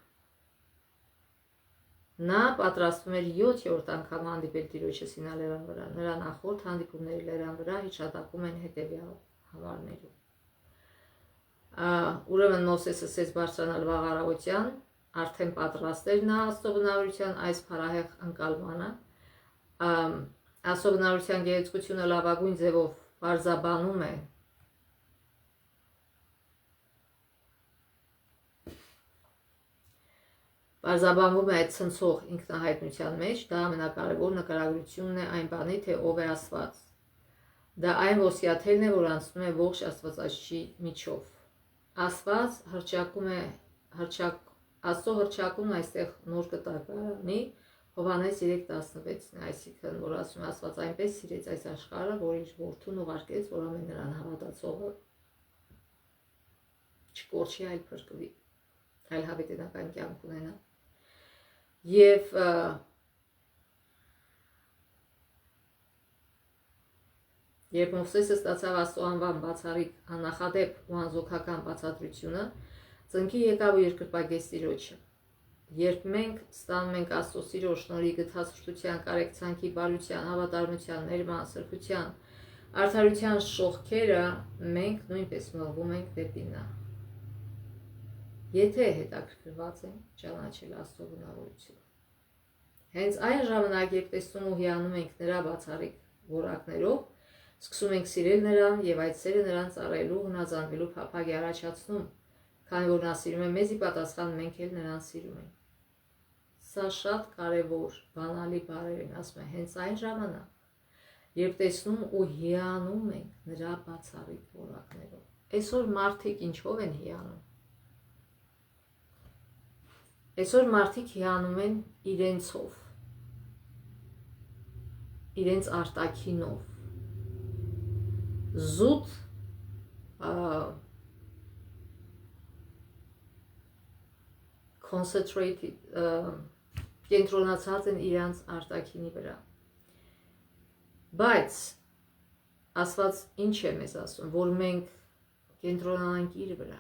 Նա պատրաստվում էր 7-րդ անգամ հանդիպել Տիրոջը Սինա լեռան վրա։ Նրա նախորդ հանդիպումների լեռան վրա հիշատակում են հետևյալ համարներում։ Ուրեմն Մովսեսը ասեց բարձրանալ վաղ առավոտյան, արդեն պատրաստ էր նա Աստծո բնավորության այս փառահեղ ընկալմանը։ Աստծո բնավորության գեղեցկությունը լավագույն ձևով բարձաբանում է Բարձաբանվում է այդ ցնցող ինքնահայտնության մեջ, դա ամենակարևոր նկարագրությունն է այն բանի, թե ով է Աստված։ Դա այն ոսյաթելն է, որ անցնում է ողջ Աստվածաշնչի միջով։ Աստված հռչակում է Աստծո հռչակումն այստեղ նոր կտակարանի Հովհաննես 3:16-ն է, այսինքն որ ասում է Աստված այնպես սիրեց այս աշխարհը, որ իր որդուն ուղարկեց, որ ամեն նրան հավատացողը չկորչի, այլ փրկվի, այլ հավիտենական կյանք ունենա։ Եվ երբ Մովսեսը ստացավ Աստծո անվան բացառիկ աննախադեպ ու անզոքական բացատրությունը, ծնկի եկավ ու երկրպագեց Տիրոջը։ Երբ մենք ստանում ենք Աստծո սիրո, շնորհի, գթասրտության, կարեկցանքի, բարության, հավատարմության, ներման, սրբության, արդարության շողքերը, մենք նույնպես մղվում ենք դեպի նա։ Եթե հետաքրքրված ենք ճանաչել Աստծո բնավորությունը։ Հենց այն ժամանակ, երբ տեսնում ու հիանում ենք նրա բացառիկ որակներով, սկսում ենք սիրել նրան եւ այդ սերը նրան ծառայելու, հնազանդվելու փափագ է առաջացնում, քանի որ նա սիրում է մեզ ի պատասխան մենք էլ նրան սիրում ենք։ Սա շատ կարևոր բանալի բառեր են, ասում է, հենց այն ժամանակ, երբ տեսնում ու հիանում ենք նրա բացառիկ որակներով։ Այսօր մարդիկ ինչով են հիանում։ Այսօր մարդիկ հիանում են իրենցով, իրենց արտաքինով, զուտ concentrated կենտրոնացած են իրենց արտաքինի վրա։ Բայց Աստված ինչ է մեզ ասում, որ մենք կենտրոնանանք իր վրա,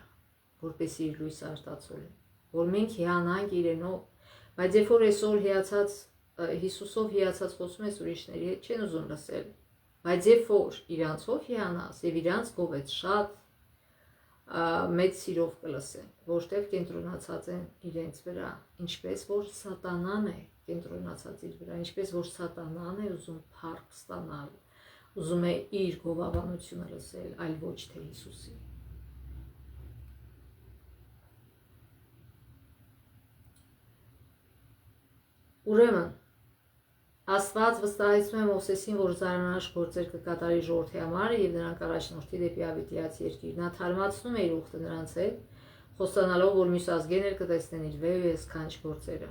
որպեսզի իր լույսը արտացոլենք, որ մենք հիանանք իրենով, բայց երբ որ այսօր հիացած Հիսուսով հիացած խոսում ես ուրիշների հետ, չեն ուզում լսել, բայց երբ որ իրանցով հիանաս եւ իրանց գովեց շատ մեծ սիրով կլսեն, որտեղ կենտրոնացած են իրենց վրա, ինչպես որ սատանան է կենտրոնացած իր վրա, ինչպես որ սատանան է ուզում փառք ստանալ, ուզում է իր գովաբանությունը լսել, այլ ոչ թե Հիսուսի։ Ուրեմն Աստված վստահեցնում է Մովսեսին, որ զարմանալի գործեր կկատարի ժողովրդի համար եւ նրանք առաջնորդի դեպի Ավիտիաց երկիր։ Նա թարմացնում է իր ուխտը նրանց հետ, խոստանալով, որ մյուս ազգերն կտեսնեն իր վեհ ու սքանչ գործերը։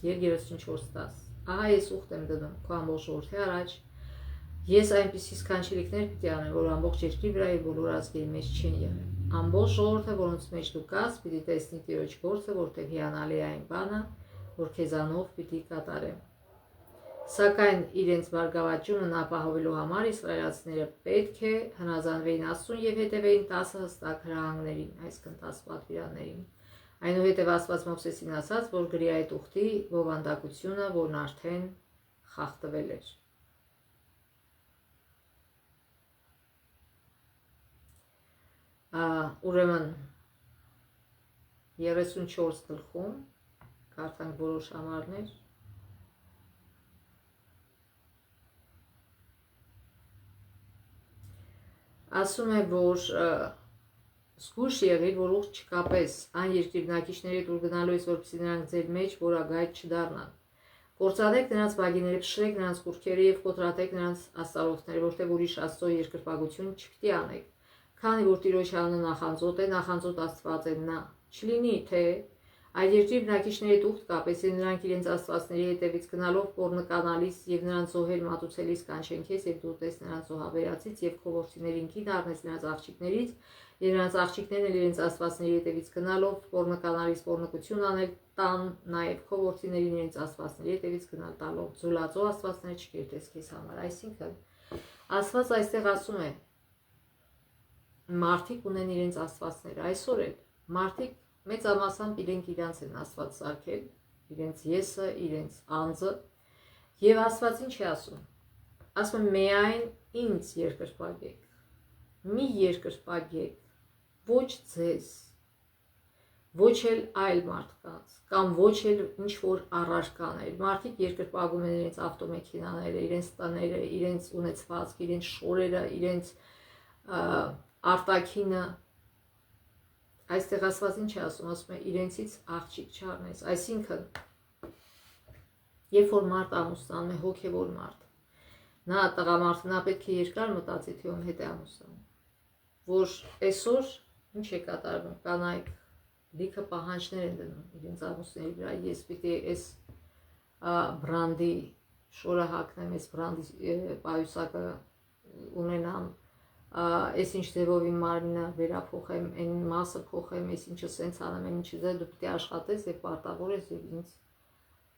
Երգ 34:10 Ահա ես ուխտ եմ դնում քո ամբողջ ժողովրդի առաջ։ Ես այնպիսի սքանչելիքներ պիտի անեմ, որ ամբողջ երկրի վրա եւ բոլոր ազգերի մեջ չեն եղել։ Ամբողջ ժողովուրդը, որոնց մեջ դու կաս, պիտի տեսնի Տիրոջ գործը, որտեղ հիանալի է այն բանը, որ քեզանով պիտի կատարեմ։ Սակայն իրենց բարգավաճումն ապահովելու համար իսրայելացիները պետք է հնազանդվեին Աստծուն եւ հետեւեին 10 հստակ հրահանգներին, այսինքն 10 պատվիրաններին։ Այնուհետև Աստված Մովսեսին ասաց, որ գրի այդ ուխտի բովանդակությունը, որն արդեն խախտվել էր։ Ուրեմն 34 գլխում կարդանք որոշ համարներ։ Ասում է, որ զգույշ եղիր, որ ուխտ չկապես այն երկրի բնակիչների հետ, որ գնալու ես, որպեսզի նրանք ձեր մեջ որագայթ չդառնան։ Կործանեք նրանց բագիները, փշրեք նրանց կուռքերը եւ կոտրատեք նրանց աստղալոցները, որտեղ ուրիշ Աստծո երկրպագություն չպիտի անեք, քանի որ Տիրոջ անունը նախանձոտ է, նախանձոտ Աստված է նա։ Չլինի, թե այդ երկրի բնակիչների հետ ուխտ կապես եւ նրանք իրենց աստվածների հետևից գնալով կորնկանալիս եւ նրանց զոհեր մատուցելիս կանչեն քեզ եւ դու տես նրանց զոհաբերածից եւ քո որդիներին կին առնես նրանց աղջիկներից Եվ նրանց աղջիկներն էլ իրենց աստվածների հետևից գնալով պոռնկանալից պոռնկություն անել տան, նաև քո որդիներին իրենց աստվածների հետևից գնալ տալով ձուլածո աստվածները չկերտես քեզ համար։ Այսինքն Աստված այստեղ ասում է մարդիկ ունեն իրենց աստվածները, այսօր էլ մարդիկ մեծամասամբ իրենք իրանց են աստված սարքել, իրենց եսը, իրենց անձը, եւ Աստված ինչ է ասում։ Ասում է միայն ինձ երկրպագեք, մի երկրպագեք, ոչ ձեզ, ոչ էլ այլ մարդկանց, կամ ոչ էլ ինչ որ առարկաներ։ Մարդիկ երկրպագում են իրենց ավտոմեքենաները, իրենց տները, իրենց ունեցվածքը, իրենց շորերը, իրենց արտաքինը։ Այստեղ Աստված ինչ է ասում, ասում է իրենցից աղջիկ չառնես, այսինքն երբ որ մարդ ամուսնանում է, հոգևոր մարդ, նա տղամարդը, նա պետք է երկար մտածի, թե ում հետ է ամուսնանում, որ այսօր ինչ է կատարվում, կանայք լիքը պահանջներ են դնում իրենց ամուսների վրա, ես պիտի այս բրանդի շորը հագնեմ, այս բրանդի պայուսակը ունենամ, այս ինչ ձևով իմ մարմինը վերափոխեմ, այն մասը փոխեմ, այս ինչը սենց անեմ, այն ինչը դու պիտի աշխատես եւ պարտավոր ես եւ ինձ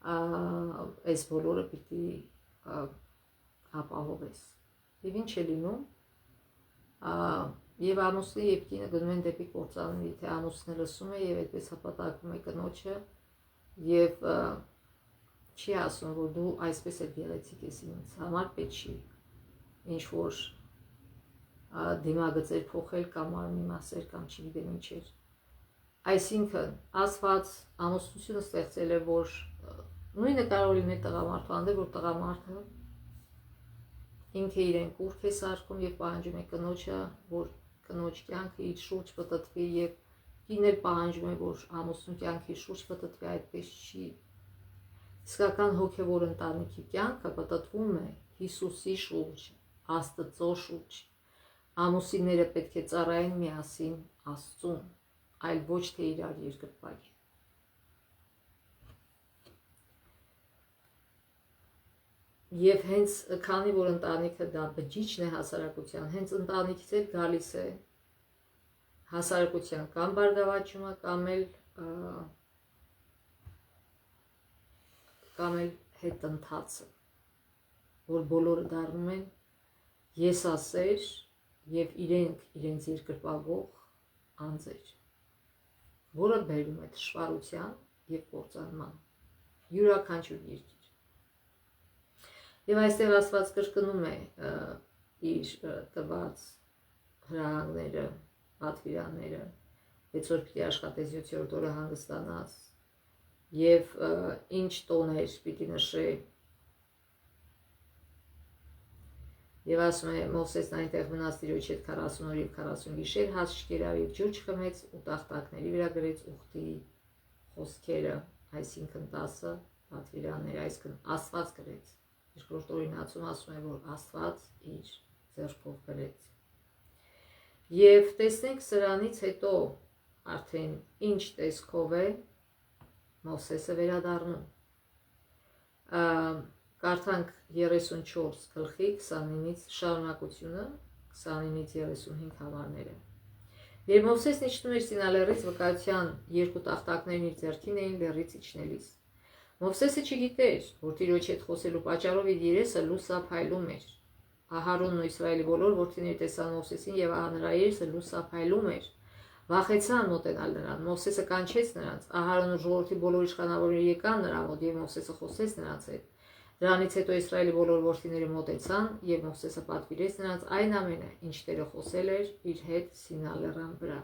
այս բոլորը պիտի ապահովես։ Եվ ինչ է լինում, եւ ամուսնի եւ կինը գնում են դեպի կործանումի, թե ամուսնը լսում է եւ այդպես հպատակում է կնոջը եւ չի ասում, որ դու այսպես էլ գեղեցիկ ես ինձ համար պետք չի ինչ որ դիմագծեր փոխել կամ արմի մասեր կամ չգիտեմ ինչեր։ Այսինքն Աստված ամուսնությունը ստեղծել է, որ նույնը կարող լինի տղամարդու հանդեպ, որ տղամարդը ինքը իրեն կուռք է սարքում եւ պահանջում է կնոջը, որ կնոջ կյանքը իր շուրջ պտտվի եւ կինը պահանջում է, որ ամուսնու կյանքի շուրջ պտտվի, այդպես չի։ Իսկական հոգևոր ընտանիքի կյանքը պտտվում է Հիսուսի շուրջ, Աստծո շուրջ։ Ամուսինները պետք է ծառայեն միասին Աստծուն, այլ ոչ թե իրար երկրպագեն։ Եվ հենց քանի որ ընտանիքը դա բջիջն է հասարակության, հենց ընտանիքից էլ գալիս է հասարակության կամ բարգավաճումը, կամ էլ հետընթացը, որ բոլորը դառնում են եսասեր եւ իրենց երկրպագող անձեր, որը բերում է թշվառության եւ կործանման յուրաքանչյուր երկիր։ Եվ այստեղ Աստված կրկնում է իր տված հրահանգները, պատվիրանները, 6 օր պիտի աշխատես, 7-րդ օրը հանգստանաս, եւ ինչ տոներ պիտի նշե։ Եվ ասում է Մովսեսն այնտեղ մնաց Տիրոջ հետ 40 օր եւ 40 գիշեր, հաց չկերավ եւ ջուր չխմեց ու տախտակների վրա գրեց ուխտի խոսքերը, այսինքն 10 պատվիրաններ, այսինքն Աստված գրեց։ Երկրորդ օրինացում ասում է, որ Աստված իր ձեռքով գրեց։ Եվ տեսնենք սրանից հետո արդեն ինչ տեսքով է Մովսեսը վերադառնում։ Կարդանք 34 գլխի 29-ից շարունակությունը, 29-ից 35 համարները։ Երբ Մովսեսն իջնում էր Սինալեռից, վկայության 2 տախտակներն իր ձեռքին էին լեռից իջնելիս։ Մովսեսը չգիտեր, որ Տիրոջ հետ խոսելու պատճառով իր երեսը լուսափայլում էր։ Ահարոնն ու Իսրայելի բոլոր որդիները տեսան Մովսեսին եւ ահա նրա երեսը լուսափայլում էր։ Վախեցան մոտենալ նրան։ Մովսեսը կանչեց նրանց։ Ահարոնն ու ժողովրդի բոլոր իշխանավորները եկան նրա մոտ եւ Մովսեսը խոսեց նրանց հետ։ Դրանից հետո Իսրայելի բոլոր որդիները մոտեցան եւ Մովսեսը պատվիրեց նրանց այն ամենը, ինչ Տերը խոսել էր իր հետ Սինա լեռան վրա։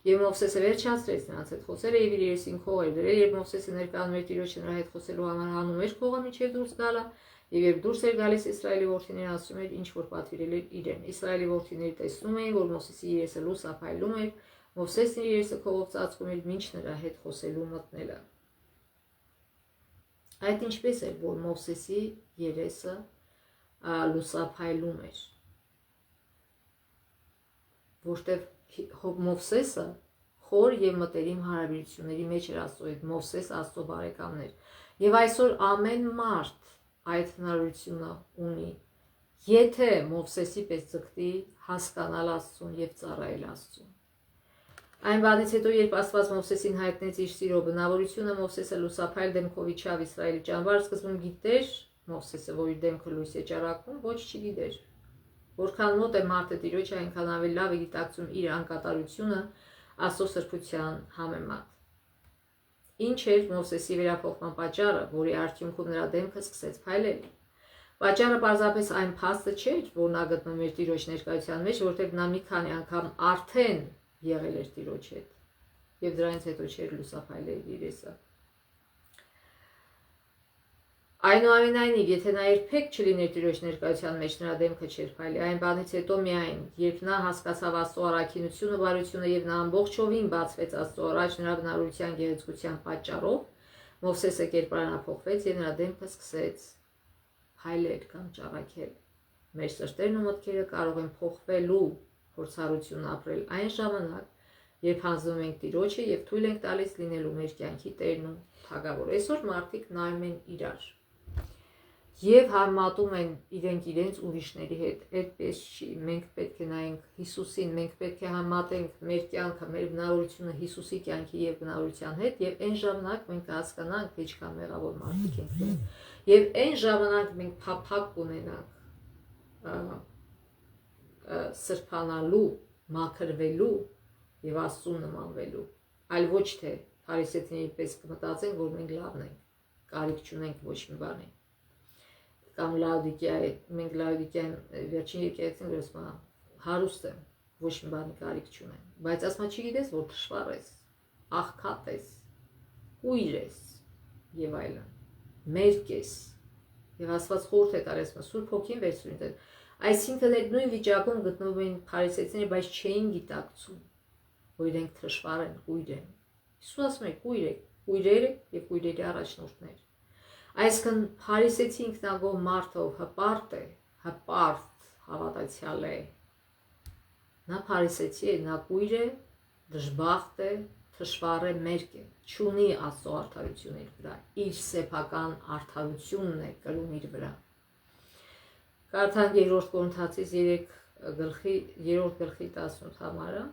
Եվ Մովսեսը վերջացրեց նրանց հետ խոսելը եւ իր երեսին քող էր դրել, երբ Մովսեսը ներկայանում էր Տիրոջը նրա հետ խոսելու համար հանում էր քողը մինչեւ դուրս գալը, եւ երբ դուրս էր գալիս Իսրայելի որդիները ասում էր ինչ որ պատվիրել էր իրեն։ Իսրայելի որդիները տեսնում էին, որ Մովսեսի երեսը լուսափայլում էր, Մովսեսն իր երեսը քողով ծածկում էր մինչ նրա հետ խոսելու մտնելը։ Այդ ինչպես էր, որ Մովսեսի երեսը լուսափայլում էր, որտեղ Մովսեսը խոր եւ մտերիմ հարաբերությունների մեջ էր Աստծո հետ, Մովսես Աստծո բարեկամներ։ Եվ այսօր ամեն մարդ այդ հնարավորությունը ունի, եթե Մովսեսի պես ձգտի հասկանալ Աստծուն եւ ծառայել Աստծուն։ Այն բանից հետո, երբ Աստված Մովսեսին հայտնեց իր սիրո բնավորությունը, Մովսեսը լուսափայլ դեմքով իջավ Իսրայելի ճամբար, սկզբում գիտեր Մովսեսը, որ իր դեմքը լույս է ճառագում, ոչ չգիտեր։ Որքան մոտ է մարդը Տիրոջը, այնքան ավելի լավ է գիտակցում իր անկատարությունը Աստծո սրբության համեմատ։ Ինչ էր Մովսեսի վերափոխման պատճառը, որի արդյունքում նրա դեմքը սկսեց փայլել։ Պատճառը պարզապես այն փաստը չէր, որ նա գտնում էր Տիրոջ ներկայության մեջ, որտեղ նա մի քանի անգամ արդեն եղել էր Տիրոջ հետ, եւ դրանից հետո չէր լուսափայլել իր եսը։ Այնուամենայնիվ, եթե նա երբեք չլիներ Տիրոջ ներկայության մեջ, նրա դեմքը չէր փայլի։ Այն բանից հետո միայն, երբ նա հասկացավ Աստծո առաքինությունը, բարությունը եւ նա ամբողջովին բացվեց Աստծո առաջ նրա բնավորության գեղեցկության պատճառով, Մովսեսը կերպարանափոխվեց եւ նրա դեմքը սկսեց փայլել կամ ճառագել։ Մեր սրտերն ու մտքերը կարող են փոխվելու փորձառություն ապրել այն ժամանակ, երբ հանձնում ենք Տիրոջը եւ թույլ ենք տալիս լինելու մեր կյանքի տերն ու թագավոր։ Այսօր մարդիկ նայում են իրար եւ համատում են իրենք իրենց ուրիշների հետ։ Այդպես չի։ Մենք պետք է նայենք Հիսուսին, մենք պետք է համատենք մեր կյանքը, մեր բնավորությունը Հիսուսի կյանքի եւ բնավորության հետ, եւ այն ժամանակ մենք կհասկանանք, թե ինչքան մեղավոր մարդիկ ենք մենք, եւ այն ժամանակ մենք փափակ կունենանք սրբանալու, մաքրվելու եւ Աստծուն նմանվելու, այլ ոչ թե փարիսեցիների պես կմտածենք, որ մենք լավն ենք, կարիք չունենք ոչ մի բանի։ Կամ Լաուդիկիայի, մենք Լաուդիկիան վերջին եկեղեցին ասում է հարուստ եմ, ոչ մի բանի կարիք չունեմ, բայց ասма չգիտես, որ թշվառ ես, աղքատ ես, կույր ես եւ այլն, մերկ ես։ Եվ Աստված խորհուրդ է տալիս, Սուրբ Հոգին վերցրին դեր։ Այսինքն այդ նույն վիճակում գտնվում էին փարիսեցիները, բայց չէին գիտակցում, որ իրենք թշվառ են, կույր են։ Հիսուս ասում է կույր եք, կույրերը եւ կույրերի առաջնորդներ։ Այսինքն փարիսեցի ինքնագոհ մարդը հպարտ է, հպարտ հավատացյալ է։ Նա փարիսեցի է, նա կույր է, դժբախտ է, թշվառ է, մերկ է, չունի Աստծո արդարություն իր վրա, իր սեփական արդարությունն է կրում իր վրա։ Կարդանք 2 Կորինթացիս 3 գլխի 18 համարը։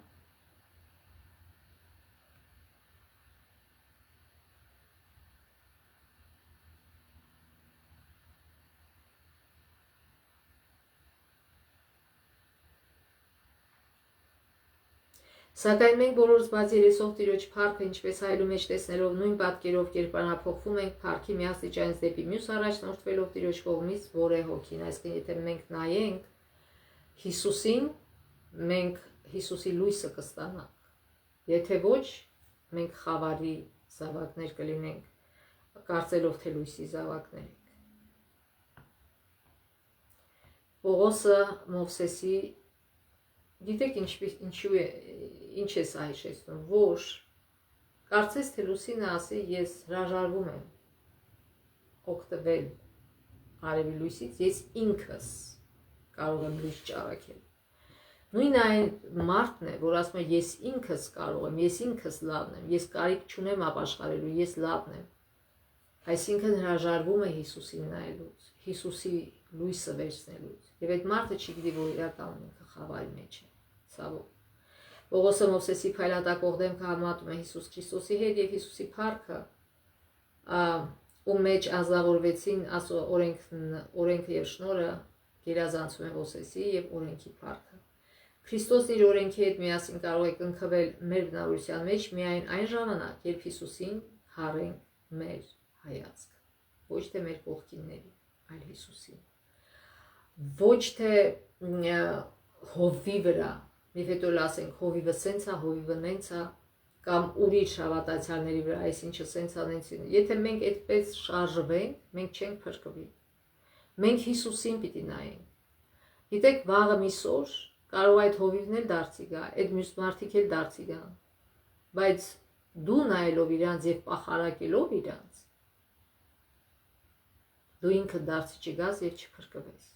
Սակայն մենք բոլորս բաց երեսով Տիրոջ փառքը, ինչպես հայելու մեջ տեսնելով նույն պատկերով կերպարանափոխվում ենք փառքի մի աստիճանից դեպի մյուս առաջնորդվելով Տիրոջ կողմից, որ է հոգին։ Այսինքն, եթե մենք նայենք Հիսուսին, մենք Հիսուսի լույսը կստանանք։ Եթե ոչ, մենք խավարի զավակներ կլինենք, կարծելով թե լույսի զավակներ ենք։ Պողոսը Մովսեսի Գիտեք ինչ է սա հիշեցնում, որ կարծես թե Լուսինը ասի, ես հրաժարվում եմ օգտվել արևի լույսից, ես ինքս կարող եմ լույս ճառագել։ Նույն այն մարդն է, որ ասում է, ես ինքս կարող եմ, ես ինքս լավն եմ, ես կարիք չունեմ ապաշխարելու, ես լավն եմ։ Այսինքն հրաժարվում է Հիսուսին նայելուց, Հիսուսի լույսը վերցնելուց։ Եվ այդ մարդը չգիտի, որ իրականում ինքը խավարի մեջ է, ցավոք։ Պողոսը Մովսեսի փայլատակող դեմքը համատում է Հիսուս Քրիստոսի հետ եւ Հիսուսի փառքը, ում մեջ ազնվորվեցին Աստծո օրենքը եւ շնորհը, գերազանցում է Մովսեսի եւ օրենքի փառքը։ Քրիստոսն իր օրենքի հետ միասին կարող է կնքվել մեր բնավորության մեջ միայն այն ժամանակ, երբ Հիսուսին հառենք մեր հայացք, ոչ թե մեր կողքինների, այլ Հիսուսին։ Ոչ թե հովվի վրա, եւ հետո լասենք հովիվը սենցա, հովիվը նենցա, կամ ուրիշ հավատացյալների վրա, այսինչը սենցա նենցին։ Եթե մենք այդպես շարժվենք, մենք չենք փրկվի։ Մենք Հիսուսին պիտի նայենք։ Գիտեք, վաղը միսօր կարող այդ հովիվն էլ դարձի գա, այդ մյուս մարդիկ էլ դարձի գան, բայց դու նայելով իրանց եւ պախարակելով իրանց, դու ինքը դարձի չգաս եւ չփրկվես։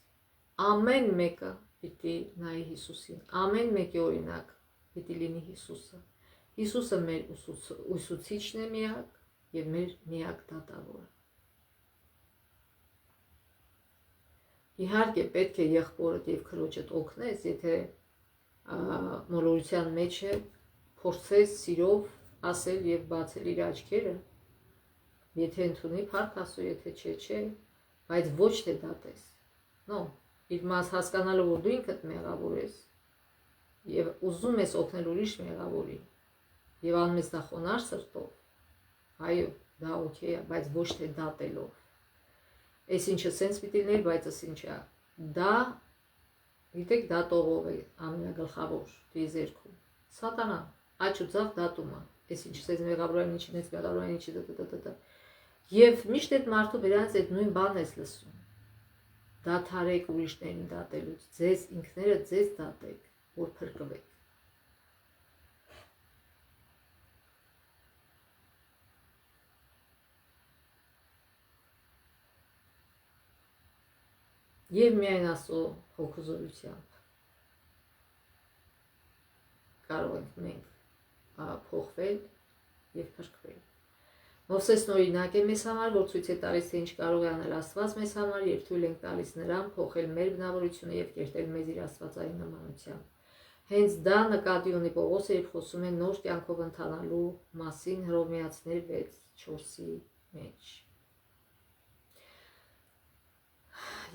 Ամեն մեկը պիտի նայի Հիսուսին, ամեն մեկի օրինակ պիտի լինի Հիսուսը։ Հիսուսը մեր ուսուցիչն է միակ եւ մեր միակ դատավորը։ Իհարկե պետք է եղբորդ եւ քրոջդ օգնես, եթե մոլորության մեջ է, փորձես սիրով ասել եւ բացել իր աչքերը, եթե ընդունի փառք Աստծո, եթե չէ, բայց ոչ թե դատես։ No, իր մաս հասկանալու, որ դու ինքդ մեղավոր ես եւ ուզում ես օգնել ուրիշ մեղավորին եւ անում ես դա խոնարհ սրտով, այո, դա օքեյ է, բայց ոչ թե դատելով։ Այս ինչը սենց պիտի ներ, բայց ըս ինչա, դա, գիտեք, դատողով է ամենագլխավոր դիզերքում։ Սատանան, աչ ու ձախ դատումը, այս ինչը սենց մեղավորային ինչին ես մեղավորային ինչի դը։ Եվ միշտ այդ մարդու բերանից այդ նույն բանն ես լսում։ Դադարեք ուրիշներին դատելուց, ձեզ ինքները ձեզ դատեք, որ փրկվեք։ Եվ միայն Աստծո հոգուզորությամբ կարող ենք մենք փոխվել եւ փրկվել։ Մովսեսն օրինակ է մեզ համար, որ ցույց է տալիս, թե ինչ կարող է անել Աստված մեզ համար, եւ թույլ ենք տալիս նրան փոխել մեր բնավորությունը եւ կերտել մեզ իր աստվածային նմանությամբ։ Հենց դա նկատի ունի Պողոսը, երբ խոսում է նոր կյանքով ընթանալու մասին Հռոմեացիներ 6:4-ի մեջ։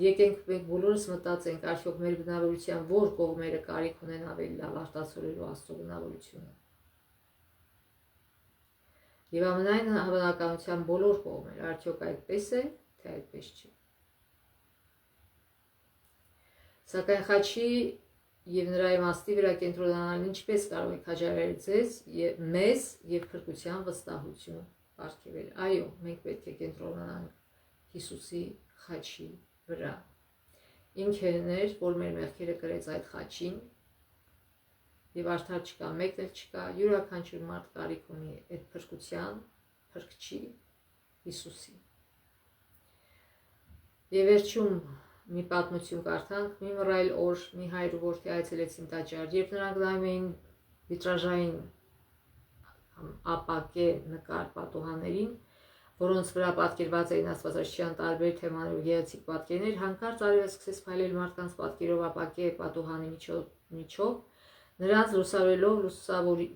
Եկենք մենք բոլորս մտածենք, արդյոք մեր բնավորության որ կողմերը կարիք ունեն ավելի լավ արտացոլելու Աստծո բնավորությունը։ Եվ ամենայն հավանականության բոլոր կողմերը, արդյոք այդպես է, թե այդպես չէ։ Սակայն խաչի եւ նրա իմաստի վրա կենտրոնանալն ինչպես կարող է քաջարել ձեզ եւ մեզ եւ փրկության վստահություն ապարգևել։ Այո, մենք պետք է կենտրոնանանք Հիսուսի խաչի վրա։ Ինքն էր, որ մեր մեղքերը կրեց այդ խաչին եւ արդար չկա, մեկն էլ չկա, յուրաքանչյուր մարդ կարիք ունի այդ փրկության, փրկչի Հիսուսի։ Եվ վերջում մի պատմություն կարդանք, մի մռայլ օր մի հայր ու որդի այցելեցին տաճար, երբ նրանք նայում էին վիտրաժային ապակե նկար պատուհաններին, որոնց վրա պատկերված էին աստվածաշրջան տարբեր թեմաներ ու գեղեցիկ պատկերներ, հանկարծ արևը սկսեց փայլել մարդկանց պատկերով ապակե պատուհանի միջով, նրանց լուսավորելով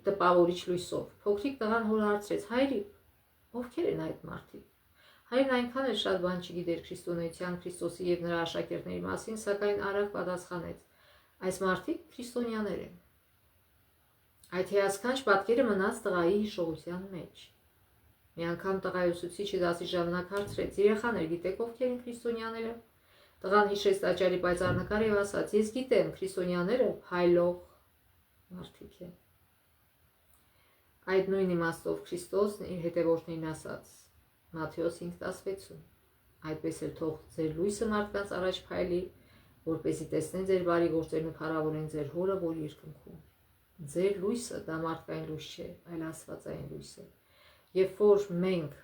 տպավորիչ լույսով։ Փոքրիկ տղան հորը հարցրեց. «Հայրիկ, ովքեր են այդ մարդիկ»։ Հայրն այնքան էլ շատ բան չգիտեր քրիստոնեության, Քրիստոսի եւ նրա աշակերտների մասին, սակայն արագ պատասխանեց. «Այս մարդիկ քրիստոնյաներ են»։ Այդ հիասքանչ պատկերը մնաց տղայի հիշողության մեջ։ Մի անգամ տղայի ուսուցիչը դասի ժամանակ հարցրեց. «Երեխաներ, գիտեք ովքեր են քրիստոնյաները»։ Տղան հիշեց տաճարի պայծառ նկարը եւ ասաց. «Ես գիտեմ, քրիստոնյաները փայլող մարդիկ են»։ Այդ նույն իմաստով Քրիստոսն իր հետևորդներին ասաց Մատթեոս 5:16. Այդպես էլ թող ձեր լույսը մարդկանց առաջ փայլի, որպեսզի տեսնեն ձեր բարի գործերն ու փառավորեն ձեր Հորը, որ երկնքում։ Ձեր լույսը դա մարդկային լույս չէ, այլ աստվածային լույս է։ Երբ որ մենք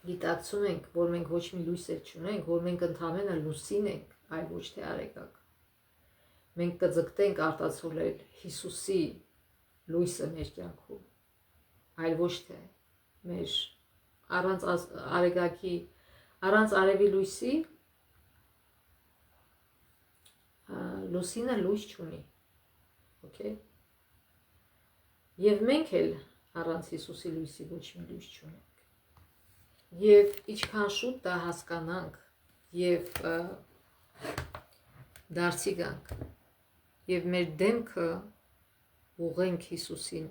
գիտակցում ենք, որ մենք ոչ մի լույս էլ չունենք, որ մենք ընդհանրապես լուսին ենք, այլ ոչ թե արեգակ, մենք կձգտենք արտացոլել Հիսուսի լույսը մեր կյանքում, այլ ոչ թե մեր առանց արեգակի, առանց արևի լույսի լուսինը լույս չունի։ Okay? Եվ մենք էլ առանց Հիսուսի լույսի ոչ մի լույս չունենք։ Եվ ինչքան շուտ դա հասկանանք եւ դարձի գանք եւ մեր դեմքը ուղենք Հիսուսին,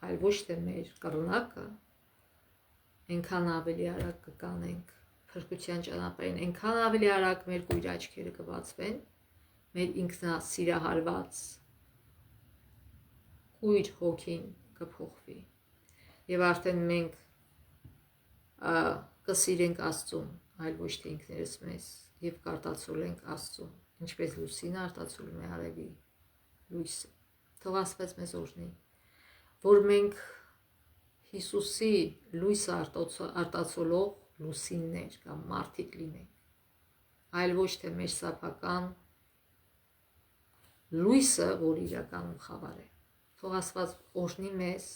այլ ոչ թե մեր կռնակը, այնքան ավելի արագ կկանենք փրկության ճանապարհին, այնքան ավելի արագ մեր կույր աչքերը կբացվեն, մեր ինքնասիրահարված կույր հոգին կփոխվի եւ արդեն մենք կսիրենք Աստծուն, այլ ոչ թե ինքներս մեզ եւ կարտացոլենք Աստծուն, ինչպես լուսինը արտացոլում է արևի լույսը։ Թող Աստված մեզ օրհնի, որ մենք Հիսուսի լույսը արտացոլող լուսիններ կամ մարդիկ լինենք, այլ ոչ թե մեր սեփական լույսը, որ իրականում խավար է։ Թող Աստված օրհնի մեզ,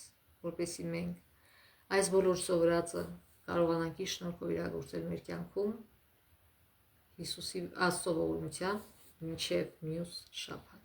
որպեսզի մենք այս բոլոր սովորածը կարողանանք իր շնորհքով իրագործել մեր կյանքում Հիսուսի Աստծո ողորմությամբ մինչև մյուս շաբաթ։